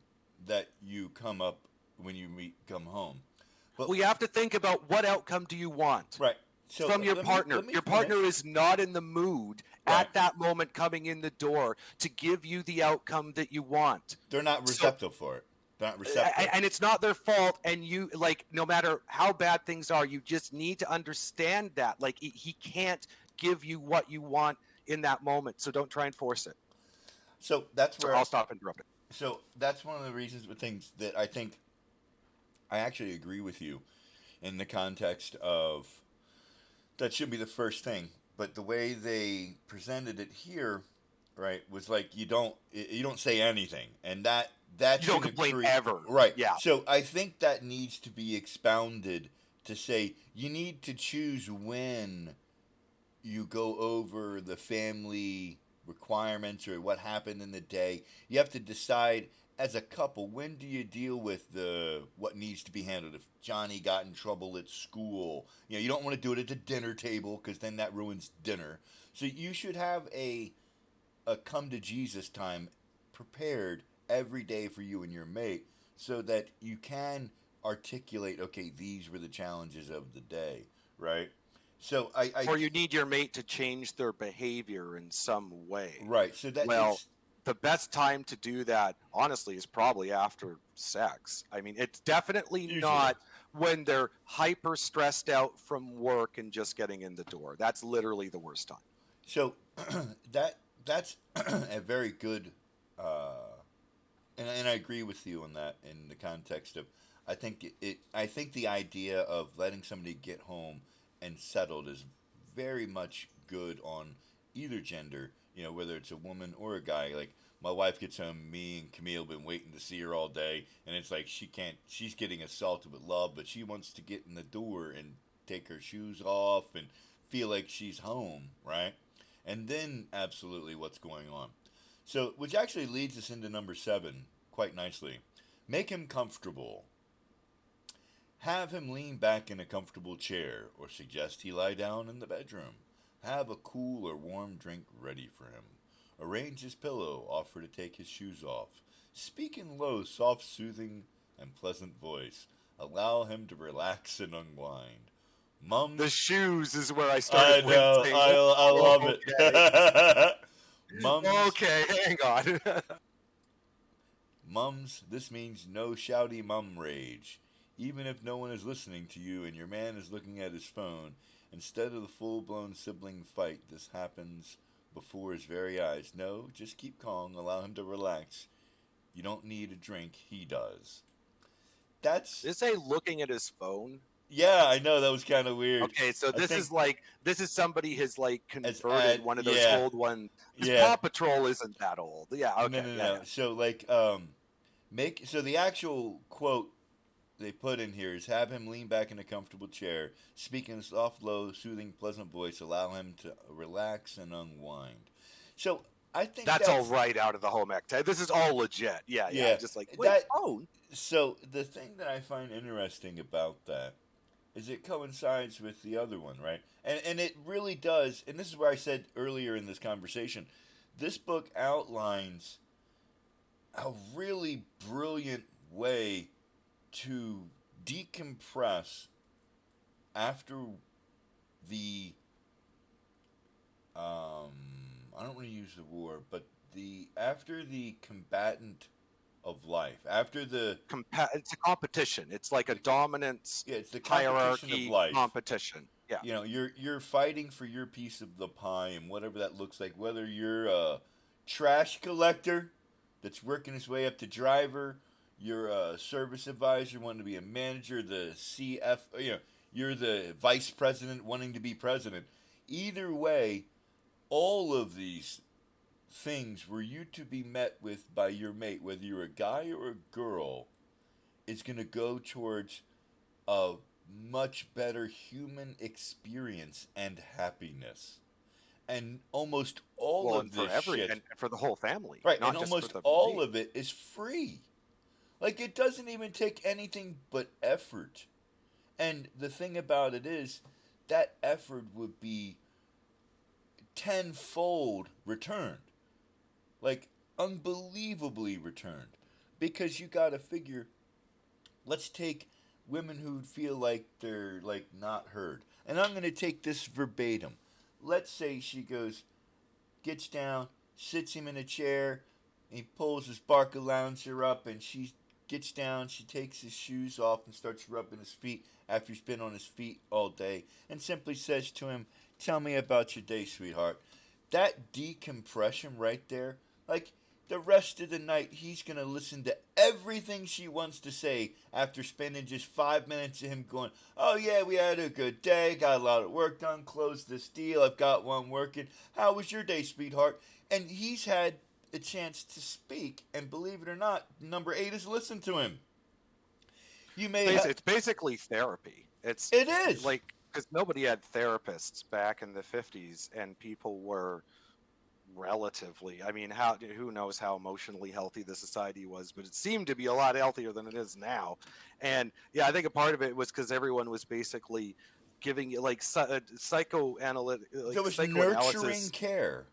that you come up when you come home. But We have to think about what outcome do you want right. So from your let me- partner. let me Your finish. partner is not in the mood Right. at that moment coming in the door to give you the outcome that you want. They're not So- receptive for it. They're not receptive. And it's not their fault. And you, like, no matter how bad things are, you just need to understand that. Like, he can't give you what you want in that moment. So don't try and force it. So that's So where I'll stop interrupting. So that's one of the reasons with things that I think I actually agree with you in the context of that should be the first thing. But the way they presented it here, right, was like you don't say anything, and that's You don't gonna complain create- ever. right? Yeah. So I think that needs to be expounded to say you need to choose when you go over the family requirements or what happened in the day. You have to decide as a couple, when do you deal with the what needs to be handled? If Johnny got in trouble at school, you know, you don't want to do it at the dinner table because then that ruins dinner. So you should have a come to Jesus time prepared every day for you and your mate so that you can articulate, okay, these were the challenges of the day, right? So Or you need your mate to change their behavior in some way. right. So that Well, it's, the best time to do that, honestly, is probably after sex. I mean, it's definitely Usually. not when they're hyper stressed out from work and just getting in the door. That's literally the worst time. so that's a very good, and I agree with you on that in the context of I think the idea of letting somebody get home and settled is very much good on either gender. You know, whether it's a woman or a guy. Like my wife gets home, me and Camille been waiting to see her all day, and it's like she's getting assaulted with love, but she wants to get in the door and take her shoes off and feel like she's home, right? And then absolutely what's going on. So, which actually leads us into number 7 quite nicely. Make him comfortable. Have him lean back in a comfortable chair or suggest he lie down in the bedroom. Have a cool or warm drink ready for him. Arrange his pillow, offer to take his shoes off. Speak in low, soft, soothing, and pleasant voice. Allow him to relax and unwind. Mums. The shoes is where I I started know. wincing. I love Okay. it. Mums. Okay, hang on. Mums, this means no shouty mum rage. Even if no one is listening to you and your man is looking at his phone, instead of the full-blown sibling fight, this happens before his very eyes. No, just keep calm, allow him to relax. You don't need a drink, he does. That's Did it say looking at his phone? yeah, I know that was kind of weird. Okay, so I this think- is like somebody has like As converted ad- one of those yeah. old ones. This Yeah. Paw Patrol isn't that old. Yeah, okay. No. yeah. So like the actual quote they put in here is have him lean back in a comfortable chair, speak in a soft, low, soothing, pleasant voice, allow him to relax and unwind. So I think That's all right out of the home ec. This is all legit. Yeah. Yeah, Just like wait, that- phone. So the thing that I find interesting about that is it coincides with the other one, right? And it really does. And this is where I said earlier in this conversation, this book outlines a really brilliant way to decompress after the I don't want to use the war, but the after the combatant of life, after the It's a competition. It's like a dominance yeah, it's the competition of hierarchy life. competition. Yeah. You know, you're fighting for your piece of the pie, and whatever that looks like. Whether you're a trash collector that's working his way up to driver, you're a service advisor wanting to be a manager, the CF, you know, you're the vice president wanting to be president. Either way, all of these things were you to be met with by your mate, whether you're a guy or a girl, is going to go towards a much better human experience and happiness. And almost all Well, of and for this every shit, and for the whole family, right, and not just for almost the all mate. of it is free. Like, it doesn't even take anything but effort. And the thing about it is, that effort would be tenfold returned. Like, unbelievably returned. Because you gotta figure, let's take women who feel like they're, like, not heard. And I'm gonna take this verbatim. Let's say she goes, gets down, sits him in a chair, and he pulls his Barca lounger up, and she gets down, she takes his shoes off and starts rubbing his feet after he's been on his feet all day, and simply says to him, "Tell me about your day, sweetheart." That decompression right there, like, the rest of the night, he's going to listen to everything she wants to say after spending just 5 minutes of him going, "Oh, yeah, we had a good day, got a lot of work done, closed this deal, I've got one working. How was your day, sweetheart?" And he's had a chance to speak, and believe it or not, number eight has listened to him. You may have. It's basically therapy. It's It is. like because nobody had therapists back in the 50s, and people were relatively. I mean, how who knows how emotionally healthy the society was, but it seemed to be a lot healthier than it is now. And yeah, I think a part of it was because everyone was basically giving you like psychoanalytic, There like was nurturing psychoanalysis. care.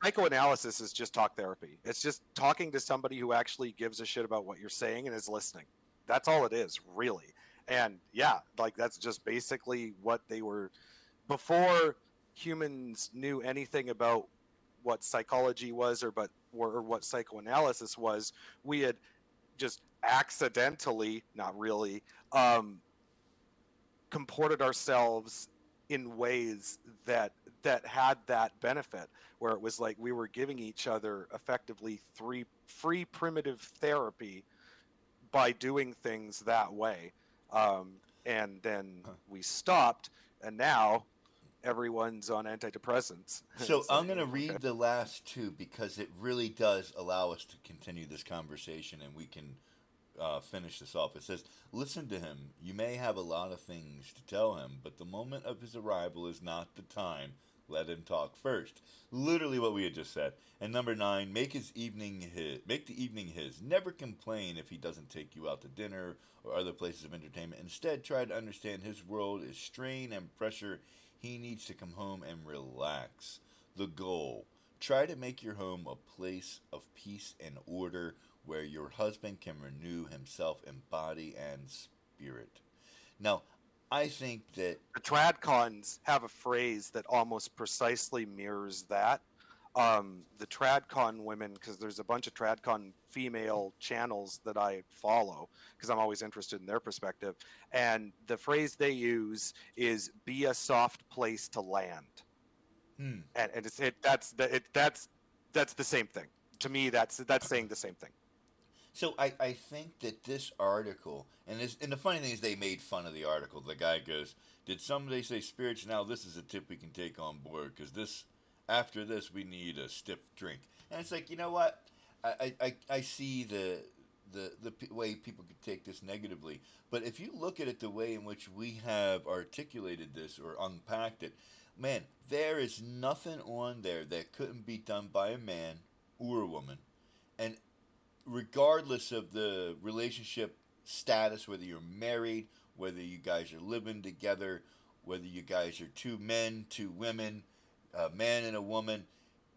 Psychoanalysis is just talk therapy. It's just talking to somebody who actually gives a shit about what you're saying and is listening. That's all it is, really. And yeah, like that's just basically what they were before humans knew anything about what psychology was or what psychoanalysis was. We had just accidentally, not really, um, comported ourselves in ways that had that benefit where it was like we were giving each other effectively three free primitive therapy by doing things that way, and then we stopped, and now everyone's on antidepressants. So It's I'm like, going to okay. read the last two because it really does allow us to continue this conversation and we can finish this off. It says, "Listen to him. You may have a lot of things to tell him, but the moment of his arrival is not the time. Let him talk first." Literally what we had just said. And number nine, make his evening his. Make the evening his. Never complain if he doesn't take you out to dinner or other places of entertainment. Instead, try to understand his world is strain and pressure. He needs to come home and relax. The goal. Try to make your home a place of peace and order where your husband can renew himself in body and spirit. Now, I think that. The tradcons have a phrase that almost precisely mirrors that. The tradcon women, because there's a bunch of tradcon female channels that I follow because I'm always interested in their perspective, and the phrase they use is "be a soft place to land," Hmm. and it's it that's the it that's the same thing to me. That's saying the same thing. So I think that this article, and the funny thing is they made fun of the article. The guy goes, "Did somebody say spirits? Now this is a tip we can take on board because this, after this, we need a stiff drink." And it's like, you know what? I see the way people could take this negatively, but if you look at it the way in which we have articulated this or unpacked it, man, there is nothing on there that couldn't be done by a man or a woman. And regardless of the relationship status, whether you're married, whether you guys are living together, whether you guys are two men, two women, a man and a woman,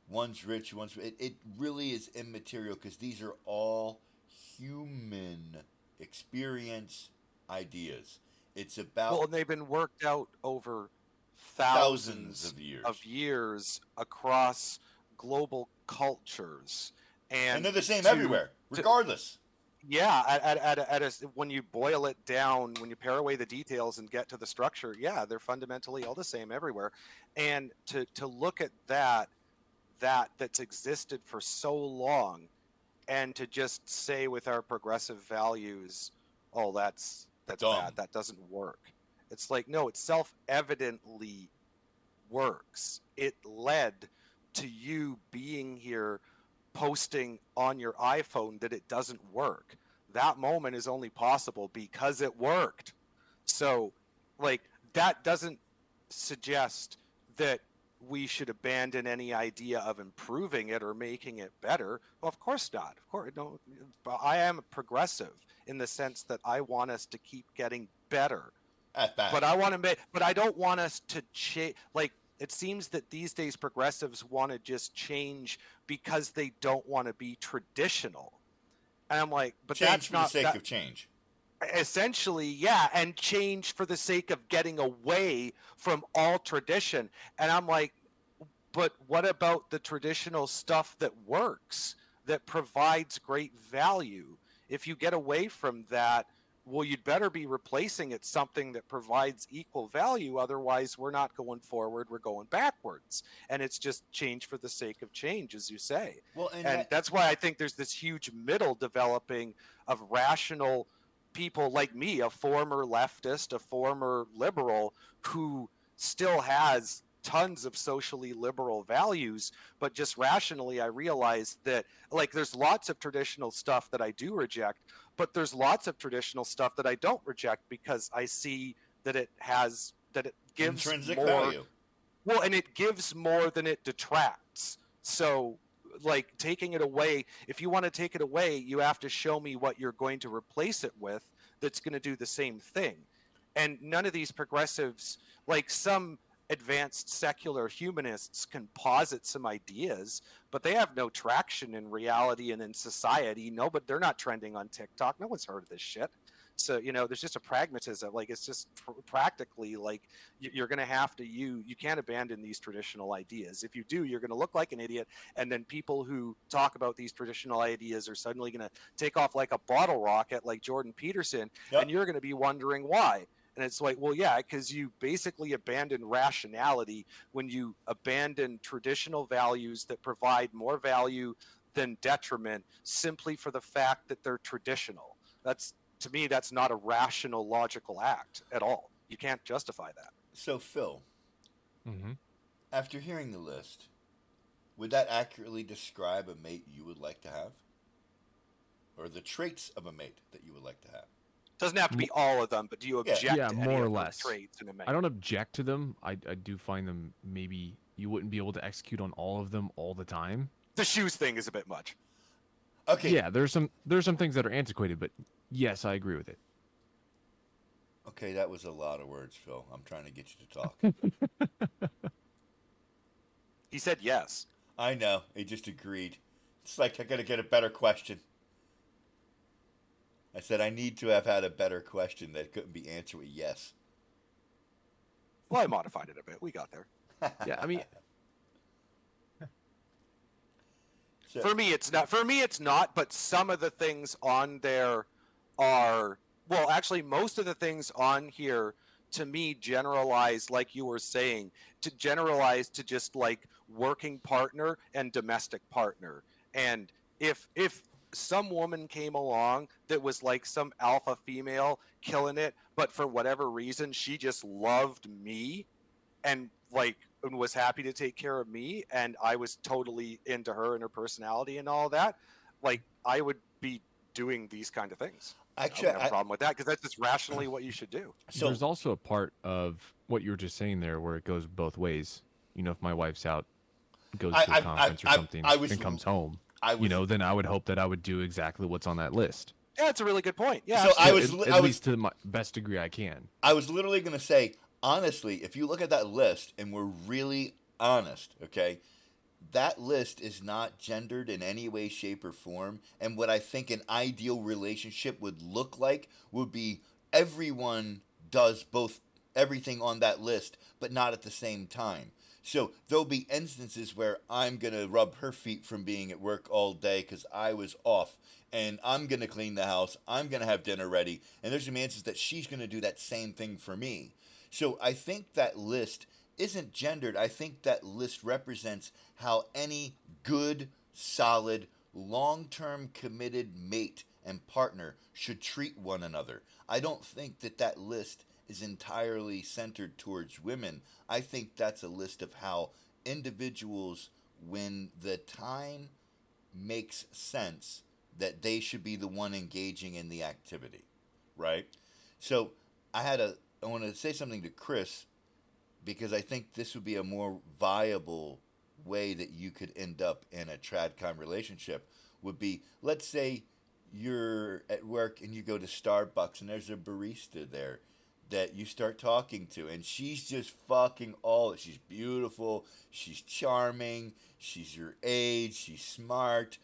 one's rich, it really is immaterial because these are all human experience ideas. It's Well, about and they've been worked out over thousands thousands of years. of years across global cultures. And And they're the same to, everywhere, to regardless. yeah, when you boil it down, when you pare away the details and get to the structure, yeah, they're fundamentally all the same everywhere. And to look at that's existed for so long, and to just say with our progressive values, oh, that's Dumb. bad, that doesn't work. It's like, no, it self-evidently works. It led to you being here posting on your iPhone that it doesn't work. That moment is only possible because it worked. So, like, that doesn't suggest that we should abandon any idea of improving it or making it better. Well, of course not. Of course, no. I am a progressive in the sense that I want us to keep getting better. At that. But I don't want us to change. Like, it seems that these days progressives want to just change because they don't want to be traditional. And I'm like, but change that's for not the sake that, of change. essentially, yeah, and change for the sake of getting away from all tradition. And I'm like, but what about the traditional stuff that works, that provides great value? If you get away from that, well, you'd better be replacing it something that provides equal value. Otherwise, we're not going forward, we're going backwards. And it's just change for the sake of change, as you say. Well, And that's why I think there's this huge middle developing of rational people like me, a former leftist, a former liberal, who still has tons of socially liberal values, but just rationally I realize that, like, there's lots of traditional stuff that I do reject, but there's lots of traditional stuff that I don't reject because I see that it gives intrinsic more value. well, and it gives more than it detracts. So, like, taking it away, if you want to take it away, you have to show me what you're going to replace it with that's going to do the same thing. And none of these progressives, like some advanced secular humanists, can posit some ideas, but they have no traction in reality and in society. No, but they're not trending on TikTok. No one's heard of this shit. So, there's just a pragmatism. Like, it's just practically like you're going to have to, you can't abandon these traditional ideas. If you do, you're going to look like an idiot. And then people who talk about these traditional ideas are suddenly going to take off like a bottle rocket, like Jordan Peterson. Yep. And you're going to be wondering why. And it's like, well, yeah, because you basically abandon rationality when you abandon traditional values that provide more value than detriment simply for the fact that they're traditional. To me, that's not a rational, logical act at all. You can't justify that. So, Phil, Mm-hmm. after hearing the list, would that accurately describe a mate you would like to have? Or the traits of a mate that you would like to have? Doesn't have to be all of them, but do you object Yeah, to more any or of those less. traits in a mate? I don't object to them. I do find them, maybe you wouldn't be able to execute on all of them all the time. The shoes thing is a bit much. Okay. Yeah, there's some things that are antiquated, but yes, I agree with it. Okay, that was a lot of words, Phil. I'm trying to get you to talk. He said yes. I know. He just agreed. It's like I got to get a better question. I said I need to have had a better question that couldn't be answered with yes. Well, I modified it a bit. We got there. Yeah, I mean, So, For me, it's not. For me, it's not. But some of the things on there are. Well, actually, most of the things on here, to me, generalize, like you were saying, to generalize to just like working partner and domestic partner. And if some woman came along that was like some alpha female killing it, but for whatever reason she just loved me and was happy to take care of me, and I was totally into her and her personality and all that, like, I would be doing these kind of things. actually, I don't have a problem with that because that's just rationally what you should do. so there's also a part of what you were just saying there where it goes both ways. If my wife's out, goes to a conference or something, I was- and comes home, I was then I would hope that I would do exactly what's on that list. Yeah, that's a really good point. Yeah, So I absolutely. was, At I was, least to my best degree I can. I was literally going to say, honestly, if you look at that list and we're really honest, okay, that list is not gendered in any way, shape, or form. And what I think an ideal relationship would look like would be everyone does both everything on that list, but not at the same time. So there'll be instances where I'm gonna rub her feet from being at work all day because I was off, and I'm gonna clean the house. I'm gonna have dinner ready, and there's some instances that she's gonna do that same thing for me. So I think that list isn't gendered. I think that list represents how any good, solid, long term committed mate and partner should treat one another. I don't think that that list is entirely centered towards women. I think that's a list of how individuals, when the time makes sense, that they should be the one engaging in the activity, right? So I want to say something to Chris because I think this would be a more viable way that you could end up in a tradcon relationship would be, let's say you're at work and you go to Starbucks and there's a barista there that you start talking to, and she's just fucking all, she's beautiful, she's charming, she's your age, she's smart,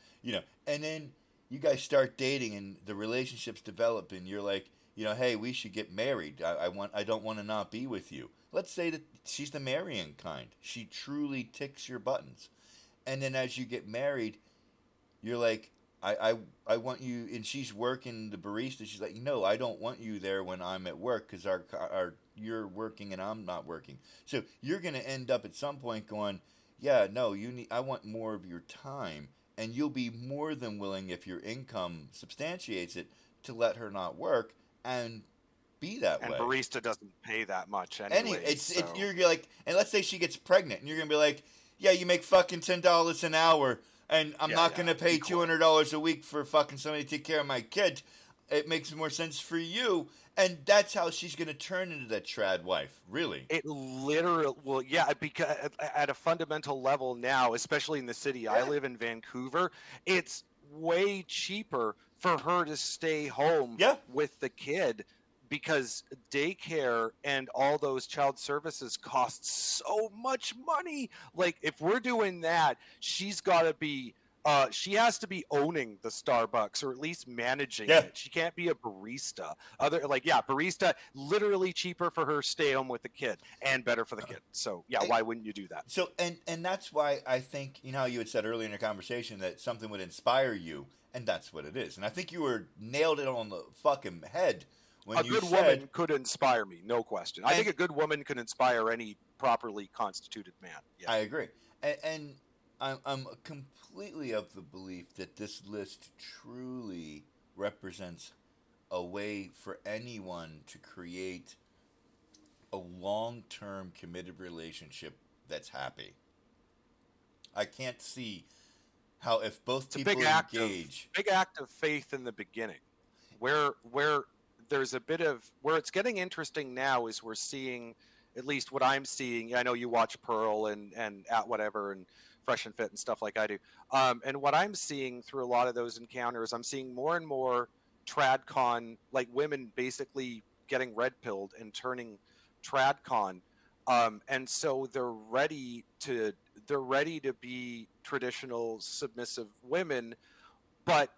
and then you guys start dating and the relationships develop and you're like, hey, we should get married. I don't want to not be with you. Let's say that she's the marrying kind. She truly ticks your buttons. And then as you get married, you're like, I want you, and she's working the barista. She's like, no, I don't want you there when I'm at work because you're working and I'm not working. So you're gonna end up at some point going, yeah, no, I want more of your time, and you'll be more than willing if your income substantiates it to let her not work and be that And way. barista doesn't pay that much Any anyway. it's you're like, and let's say she gets pregnant and you're gonna be like, yeah, you make fucking $10 an hour and I'm not gonna pay $200 a week for fucking somebody to take care of my kid. It makes more sense for you, and that's how she's gonna turn into that trad wife, really. It literally, well, yeah, because at a fundamental level now, especially in the city I Yeah. live in, Vancouver, it's way cheaper for her to stay home Yeah. with the kid because daycare and all those child services cost so much money. Like, if we're doing that, she's got to be she has to be owning the Starbucks or at least managing Yeah. it. She can't be a barista. Barista, literally cheaper for her to stay home with the kid and better for the kid. So yeah, why wouldn't you do that? So and that's why I think, how you had said earlier in your conversation that something would inspire you, and that's what it is. And I think you were nailed it on the fucking head when A you good said woman could inspire me, no question. I think a good woman can inspire any properly constituted man. Yeah. I agree, and I'm completely of the belief that this list truly represents a way for anyone to create a long-term committed relationship that's happy. I can't see how if both It's a people engage. big act of faith in the beginning, where there's a bit of where it's getting interesting now is we're seeing, at least what I'm seeing. I know you watch Pearl and at whatever and Fresh and Fit and stuff like I do, and what I'm seeing through a lot of those encounters, I'm seeing more and more tradcon, like women basically getting red pilled and turning tradcon, and so they're ready to be traditional submissive women, but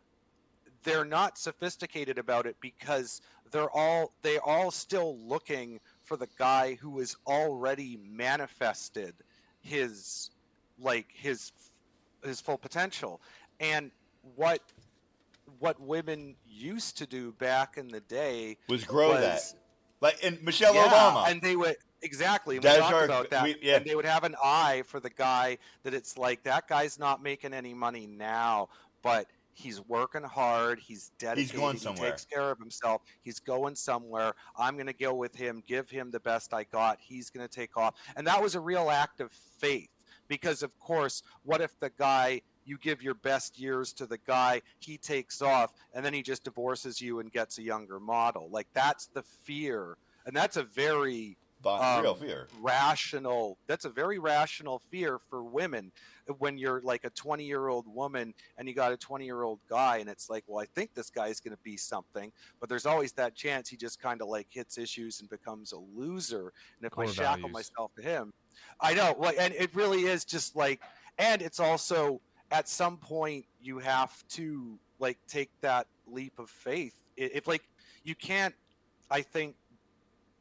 they're not sophisticated about it because they all still looking for the guy who has already manifested his his full potential. And what women used to do back in the day Was grow that. was Like in Michelle yeah, Obama. and they would exactly. And we That's talked our- about that, yeah. and they would have an eye for the guy that it's like that guy's not making any money now, but he's working hard. He's dedicated. going He somewhere. takes care of himself. He's going somewhere. I'm going to go with him. Give him the best I got. He's going to take off, and that was a real act of faith. Because of course, what if the guy you give your best years to the guy, he takes off, and then he just divorces you and gets a younger model? Like that's the fear. And that's a very Real fear. Rational. That's a very rational fear for women. When you're like a 20-year-old woman and you got a 20-year-old guy, and it's like, well, I think this guy's going to be something, but there's always that chance he just kind of like hits issues and becomes a loser. And if I Core shackle values. myself to him, I know. Like, and it really is just like, and it's also at some point you have to like take that leap of faith. If like you can't, I think,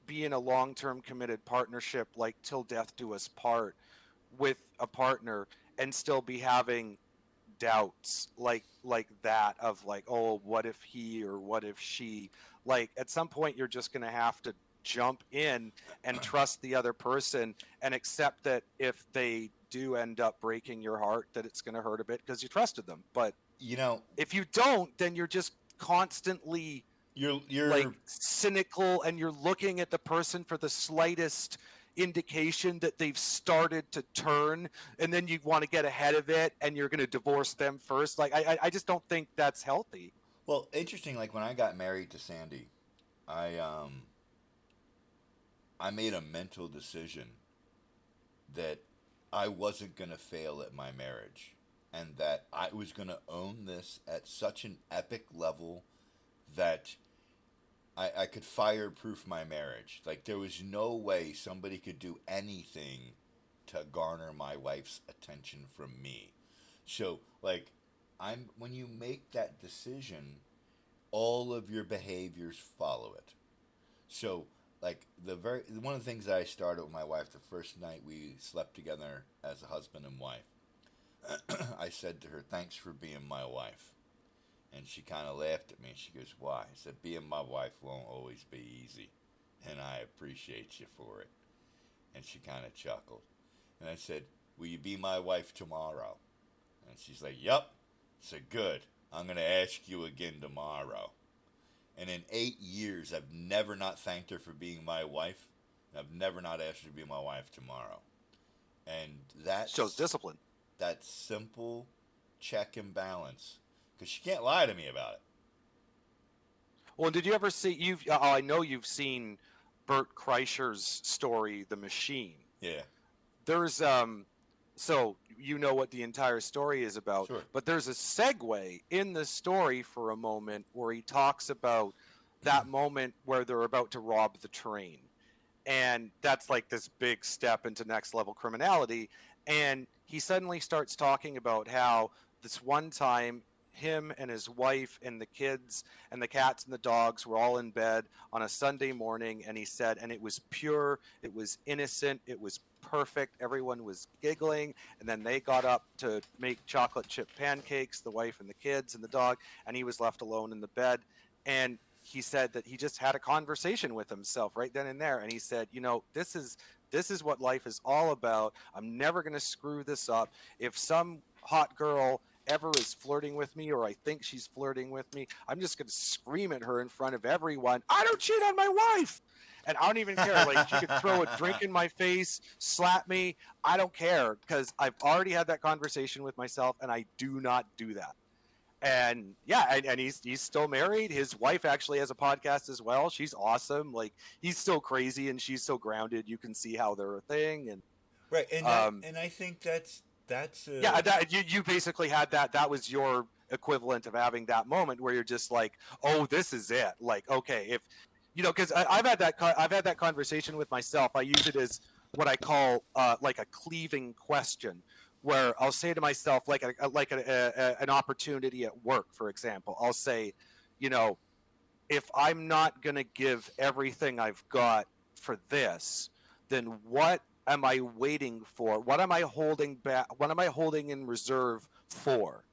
be in a long-term committed partnership like till death do us part with a partner and still be having doubts like that of like, oh, what if he or what if she, like at some point you're just going to have to jump in and trust the other person and accept that if they do end up breaking your heart that it's going to hurt a bit because you trusted them. But You know, if you don't, then you're just constantly you're like cynical and you're looking at the person for the slightest indication that they've started to turn, and then you want to get ahead of it and you're going to divorce them first. Like I just don't think that's healthy. well, interesting. Like when I got married to Sandy, I um I made a mental decision that I wasn't going to fail at my marriage and that I was going to own this at such an epic level that I could fireproof my marriage. Like, there was no way somebody could do anything to garner my wife's attention from me. So, like, when you make that decision, all of your behaviors follow it. So, like one of the things that I started with my wife the first night we slept together as a husband and wife, I said to her, "Thanks for being my wife." And she kind of laughed at me. She goes, "Why?" I said, "Being my wife won't always be easy, and I appreciate you for it." And she kind of chuckled. And I said, "Will you be my wife tomorrow?" And she's like, "Yup." I said, "Good. I'm going to ask you again tomorrow." And in 8 years, I've never not thanked her for being my wife. And I've never not asked her to be my wife tomorrow. And Shows discipline. that simple check and balance. Because she can't lie to me about it. Well, did you ever see I know you've seen Bert Kreischer's story The Machine. Yeah. There's so you know what the entire story is about, Sure. but there's a segue in the story for a moment where he talks about that moment where they're about to rob the train, and that's like this big step into next level criminality. And he suddenly starts talking about how this one time him and his wife and the kids and the cats and the dogs were all in bed on a Sunday morning, and he said, and it was pure, it was innocent, it was perfect, everyone was giggling, and then they got up to make chocolate chip pancakes, the wife and the kids and the dog, and he was left alone in the bed. And he said that he just had a conversation with himself right then and there, and he said, this is what life is all about. I'm never going to screw this up. If some hot girl ever is flirting with me, or I think she's flirting with me, I'm just going to scream at her in front of everyone, "I don't cheat on my wife!" And I don't even care. Like, she could throw a drink in my face, slap me. I don't care, because I've already had that conversation with myself, and I do not do that. And yeah, and he's still married. His wife actually has a podcast as well. She's awesome. Like, he's still crazy and she's so grounded. You can see how they're a thing. And Right. And I think yeah, you basically had that. That was your equivalent of having that moment where you're just like, oh, this is it. Like, okay, if because I've had that conversation with myself. I use it as what I call like a cleaving question, where I'll say to myself, like an opportunity at work, for example. I'll say, if I'm not going to give everything I've got for this, then what am I waiting for? What am I holding back? What am I holding in reserve for?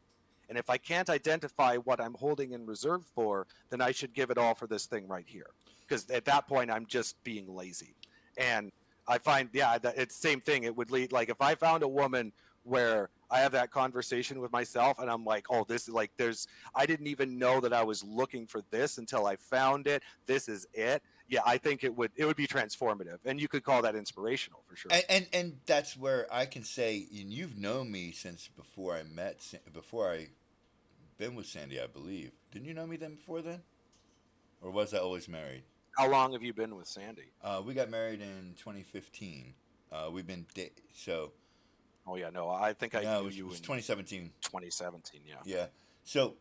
And if I can't identify what I'm holding in reserve for, then I should give it all for this thing right here. Because at that point, I'm just being lazy. And I find, yeah, that it's the same thing. It would lead, like, if I found a woman where I have that conversation with myself and I'm like, oh, this is like, I didn't even know that I was looking for this until I found it. This is it. Yeah, I think it would be transformative, and you could call that inspirational for sure. And that's where I can say, and you've known me since before I been with Sandy, I believe. Didn't you know me then before then? Or was I always married? How long have you been with Sandy? We got married in 2015. We've been so Oh yeah, no, I think I no, knew it you was in 2017. 2017. Yeah. Yeah. So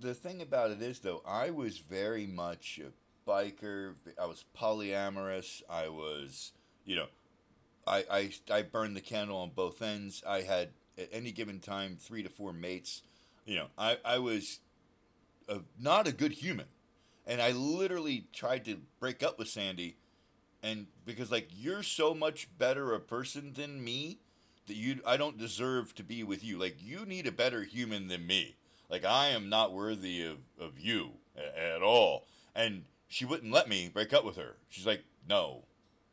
the thing about it is though, I was very much a biker. I was polyamorous. I was, you know, I burned the candle on both ends. I had at any given time 3 to 4 mates. I was not a good human, and I literally tried to break up with Sandy, and because like you're so much better a person than me that I don't deserve to be with you. Like you need a better human than me. Like I am not worthy of you at all. And she wouldn't let me break up with her. She's like, no,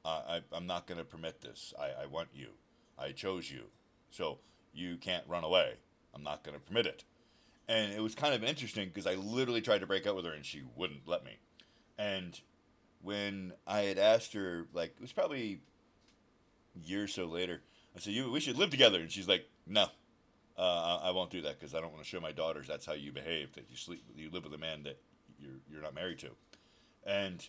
I'm not going to permit this. I want you. I chose you. So you can't run away. I'm not going to permit it. And it was kind of interesting because I literally tried to break up with her and she wouldn't let me. And when I had asked her, like, it was probably a year or so later, I said, we should live together. And she's like, no, I won't do that because I don't want to show my daughters that's how you behave, that you live with a man that you're not married to. And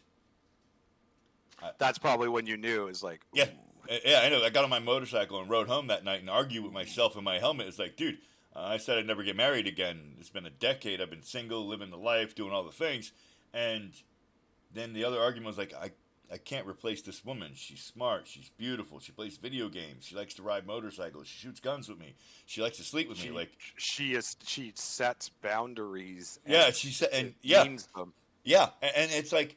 That's probably when you knew is like, yeah, ooh. yeah, I know. I got on my motorcycle and rode home that night and argued with myself in my helmet. It's like, dude, I said I'd never get married again. It's been a decade. I've been single, living the life, doing all the things. And then the other argument was like, I can't replace this woman. She's smart. She's beautiful. She plays video games. She likes to ride motorcycles. She shoots guns with me. She likes to sleep with me. she Like, she sets boundaries yeah, and she said, and it yeah, means them. yeah, and it's like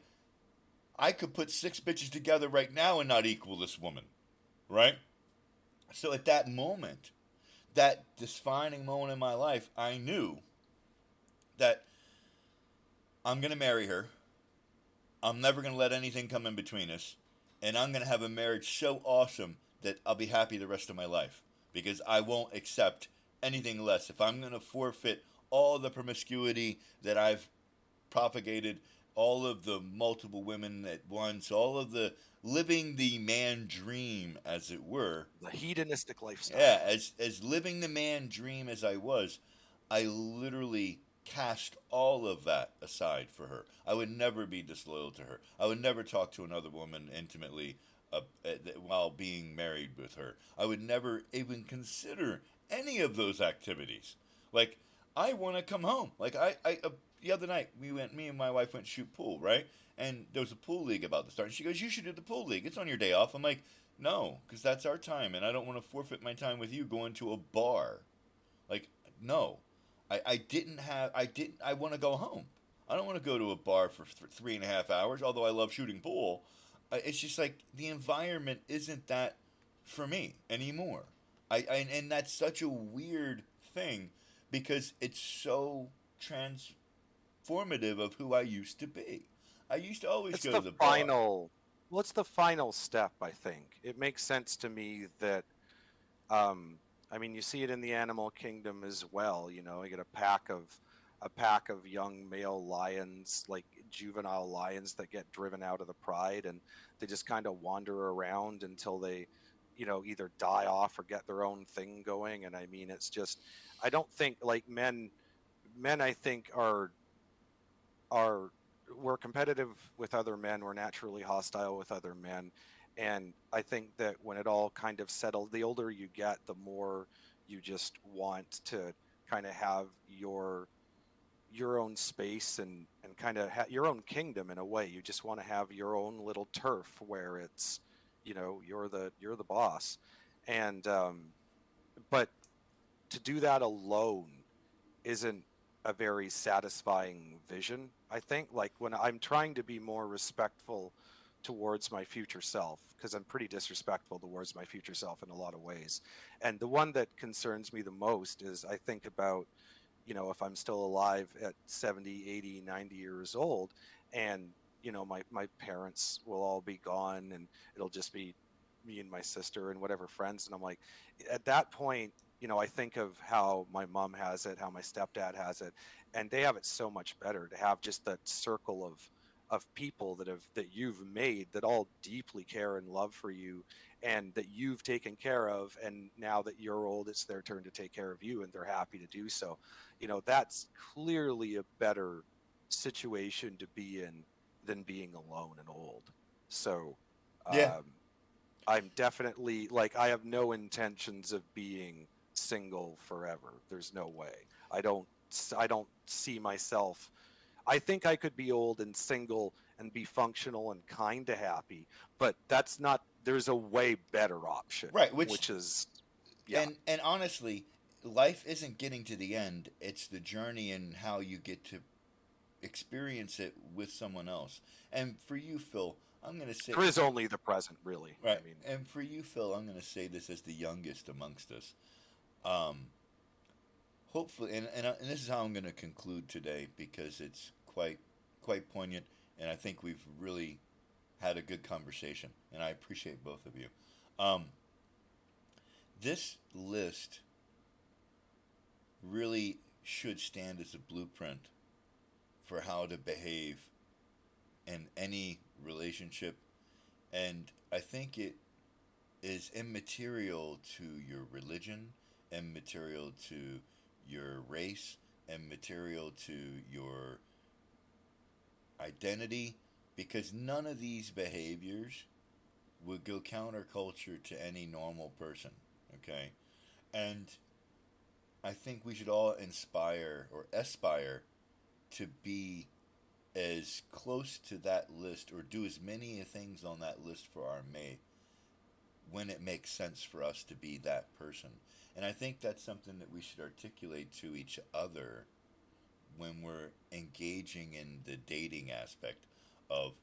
I could put 6 bitches together right now and not equal this woman, right? So at that moment, that defining moment in my life, I knew that I'm gonna marry her. I'm never gonna let anything come in between us, and I'm gonna have a marriage so awesome that I'll be happy the rest of my life because I won't accept anything less. If I'm gonna forfeit all the promiscuity that I've propagated, all of the multiple women at once, all of the living the man dream, as it were, The hedonistic lifestyle. yeah, as living the man dream as I was, I literally cast all of that aside for her. I would never be disloyal to her. I would never talk to another woman intimately while being married with her. I would never even consider any of those activities. Like I want to come home. Like the other night me and my wife went shoot pool, right? And there was a pool league about to start. And she goes, "You should do the pool league. It's on your day off." I'm like, no, because that's our time, and I don't want to forfeit my time with you going to a bar. Like, no, I want to go home. I don't want to go to a bar for 3.5 hours. Although I love shooting pool, it's just like the environment isn't that for me anymore. And that's such a weird thing because it's so transformative of who I used to be. I used to always It's go the to the bar. final. Well, it's the final step. I think it makes sense to me that. Um, I mean, you see it in the animal kingdom as well. You know, you get a pack of young male lions, like juvenile lions, that get driven out of the pride, and they just kind of wander around until they, either die off or get their own thing going. And I mean, it's just, I don't think like men I think are we're competitive with other men, we're naturally hostile with other men, and I think that when it all kind of settles, the older you get, the more you just want to kind of have your own space and kind of your own kingdom. In a way, you just want to have your own little turf where it's, you're the boss. And but to do that alone isn't a very satisfying vision. I think, like, when I'm trying to be more respectful towards my future self, because I'm pretty disrespectful towards my future self in a lot of ways. And the one that concerns me the most is I think about, if I'm still alive at 70, 80, 90 years old, and my parents will all be gone, and it'll just be me and my sister and whatever friends. And I'm like, at that point, I think of how my mom has it, how my stepdad has it, and they have it so much better to have just that circle of people that you've made, that all deeply care and love for you, and that you've taken care of, and now that you're old, it's their turn to take care of you, and they're happy to do so. That's clearly a better situation to be in than being alone and old. So Yeah. I'm definitely like, I have no intentions of being single forever. There's no way. I don't see myself. I think I could be old and single and be functional and kind of happy, but that's not. There's a way better option, Right. Which which is, yeah, and honestly, life isn't getting to the end. It's the journey and how you get to experience it with someone else. And for you, Phil, I'm going to say, there is only the present, really. right. I mean, And for you, Phil, I'm going to say this as the youngest amongst us. Um, hopefully, and this is how I'm going to conclude today because it's quite poignant, and I think we've really had a good conversation, and I appreciate both of you. Um, this list really should stand as a blueprint for how to behave in any relationship, and I think it is immaterial to your religion, immaterial to your race, immaterial to your identity, because none of these behaviors would go counterculture to any normal person. Okay, and I think we should all inspire or aspire to be as close to that list or do as many things on that list for our mate when it makes sense for us to be that person. And I think that's something that we should articulate to each other when we're engaging in the dating aspect of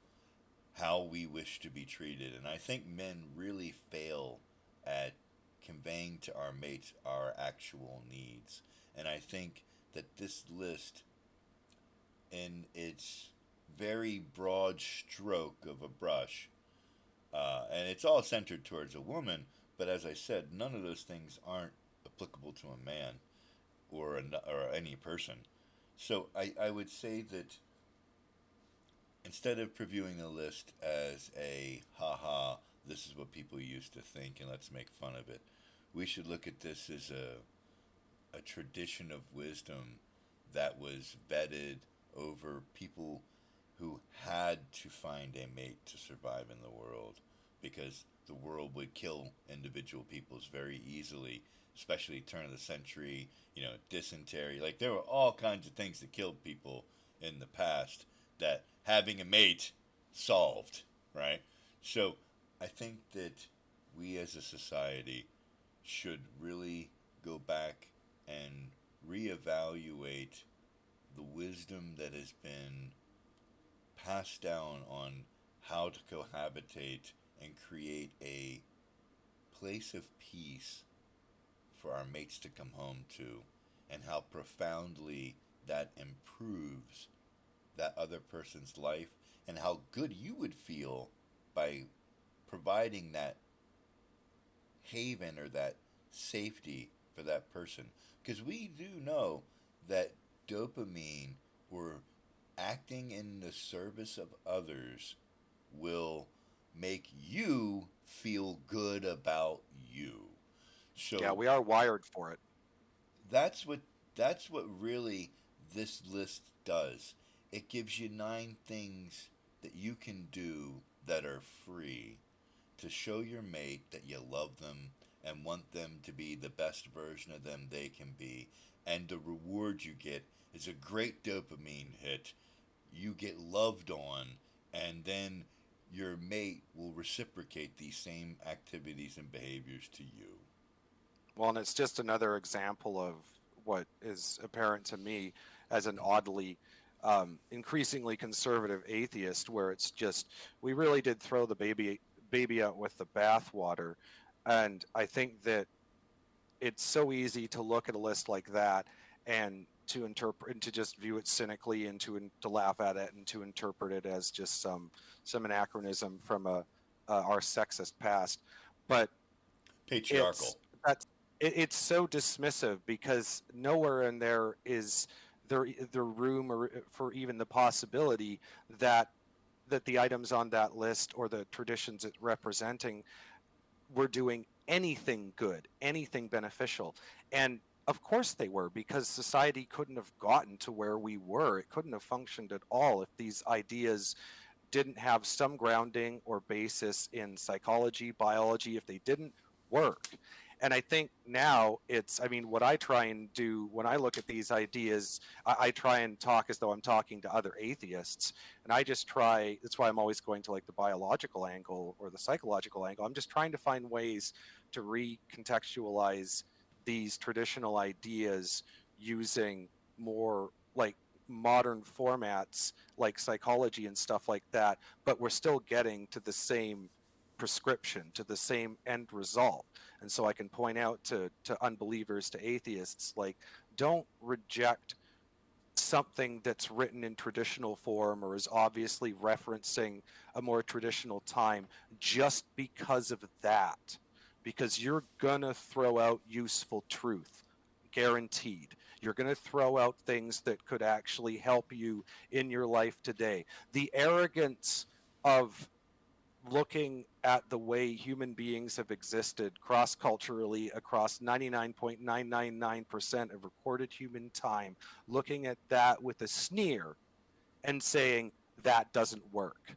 how we wish to be treated. And I think men really fail at conveying to our mates our actual needs. And I think that this list, in its very broad stroke of a brush, and it's all centered towards a woman, but as I said, none of those things aren't applicable to a man or any person. So I would say that instead of previewing the list as a haha, this is what people used to think and let's make fun of it, we should look at this as a tradition of wisdom that was vetted over people who had to find a mate to survive in the world because the world would kill individual peoples very easily, especially turn of the century, dysentery. Like there were all kinds of things that killed people in the past that having a mate solved, right? So I think that we as a society should really go back and reevaluate the wisdom that has been passed down on how to cohabitate and create a place of peace for our mates to come home to, and how profoundly that improves that other person's life, and how good you would feel by providing that haven or that safety for that person. Because we do know that dopamine or acting in the service of others will make you feel good about you. yeah, So we are wired for it. that's what that's what really this list does. It gives you 9 things that you can do that are free to show your mate that you love them and want them to be the best version of them they can be. And the reward you get is a great dopamine hit. You get loved on, and then your mate will reciprocate these same activities and behaviors to you. Well, and it's just another example of what is apparent to me as an oddly, increasingly conservative atheist, where it's just, we really did throw the baby out with the bathwater. And I think that it's so easy to look at a list like that and to interpret and to just view it cynically and to laugh at it and to interpret it as just some anachronism from our sexist past. But it's Patriarchal. that's it's so dismissive because nowhere in there is there room or for even the possibility that the items on that list or the traditions it's representing were doing anything good, anything beneficial. And of course they were, because society couldn't have gotten to where we were. It couldn't have functioned at all if these ideas didn't have some grounding or basis in psychology, biology, if they didn't work. And I think now it's, I mean, what I try and do when I look at these ideas, I try and talk as though I'm talking to other atheists. And I just try, that's why I'm always going to like the biological angle or the psychological angle. I'm just trying to find ways to recontextualize these traditional ideas using more like modern formats like psychology and stuff like that, but we're still getting to the same prescription, to the same end result. And so I can point out to unbelievers, to atheists, like, don't reject something that's written in traditional form or is obviously referencing a more traditional time just because of that, because you're gonna throw out useful truth, guaranteed. You're going to throw out things that could actually help you in your life today. The arrogance of looking at the way human beings have existed cross culturally across 99.999% of recorded human time, looking at that with a sneer and saying that doesn't work.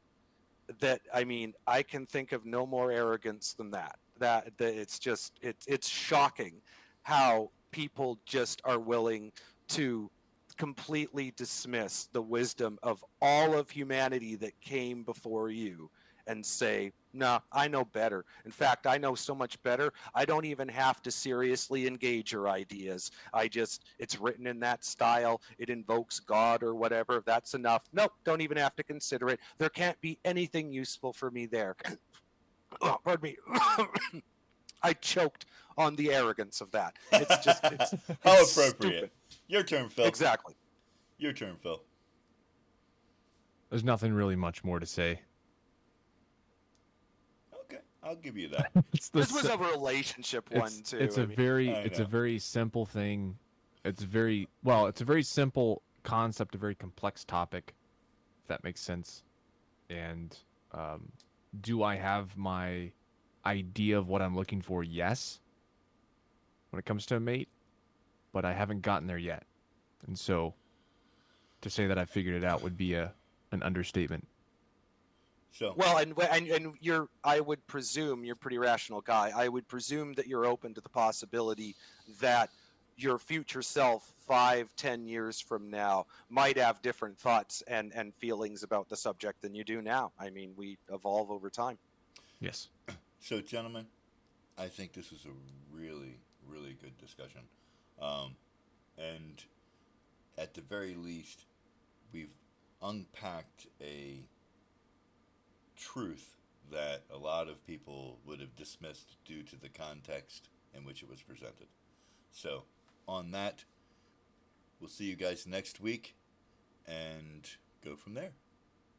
That, I mean, I can think of no more arrogance than that. That it's just it's shocking how people just are willing to completely dismiss the wisdom of all of humanity that came before you and say, nah, I know better. In fact, I know so much better, I don't even have to seriously engage your ideas. It's written in that style, it invokes God or whatever, that's enough. Nope, don't even have to consider it. There can't be anything useful for me there. Oh, pardon me. I choked on the arrogance of that. It's just, How it's appropriate. stupid. Your turn, Phil. Exactly. Your turn, Phil. There's nothing really much more to say. Okay, I'll give you that. This was a relationship one too. It's a very simple thing. It's a very simple concept, a very complex topic, if that makes sense. And do I have my idea of what I'm looking for? Yes. When it comes to a mate, but I haven't gotten there yet. And so to say that I figured it out would be an understatement. So well, and you're, I would presume, you're a pretty rational guy. I would presume that you're open to the possibility that your future self 5-10 years from now might have different thoughts and feelings about the subject than you do now. I mean, we evolve over time. Yes. So, gentlemen, I think this was a really, really good discussion. And at the very least, we've unpacked a truth that a lot of people would have dismissed due to the context in which it was presented. So, on that, we'll see you guys next week and go from there.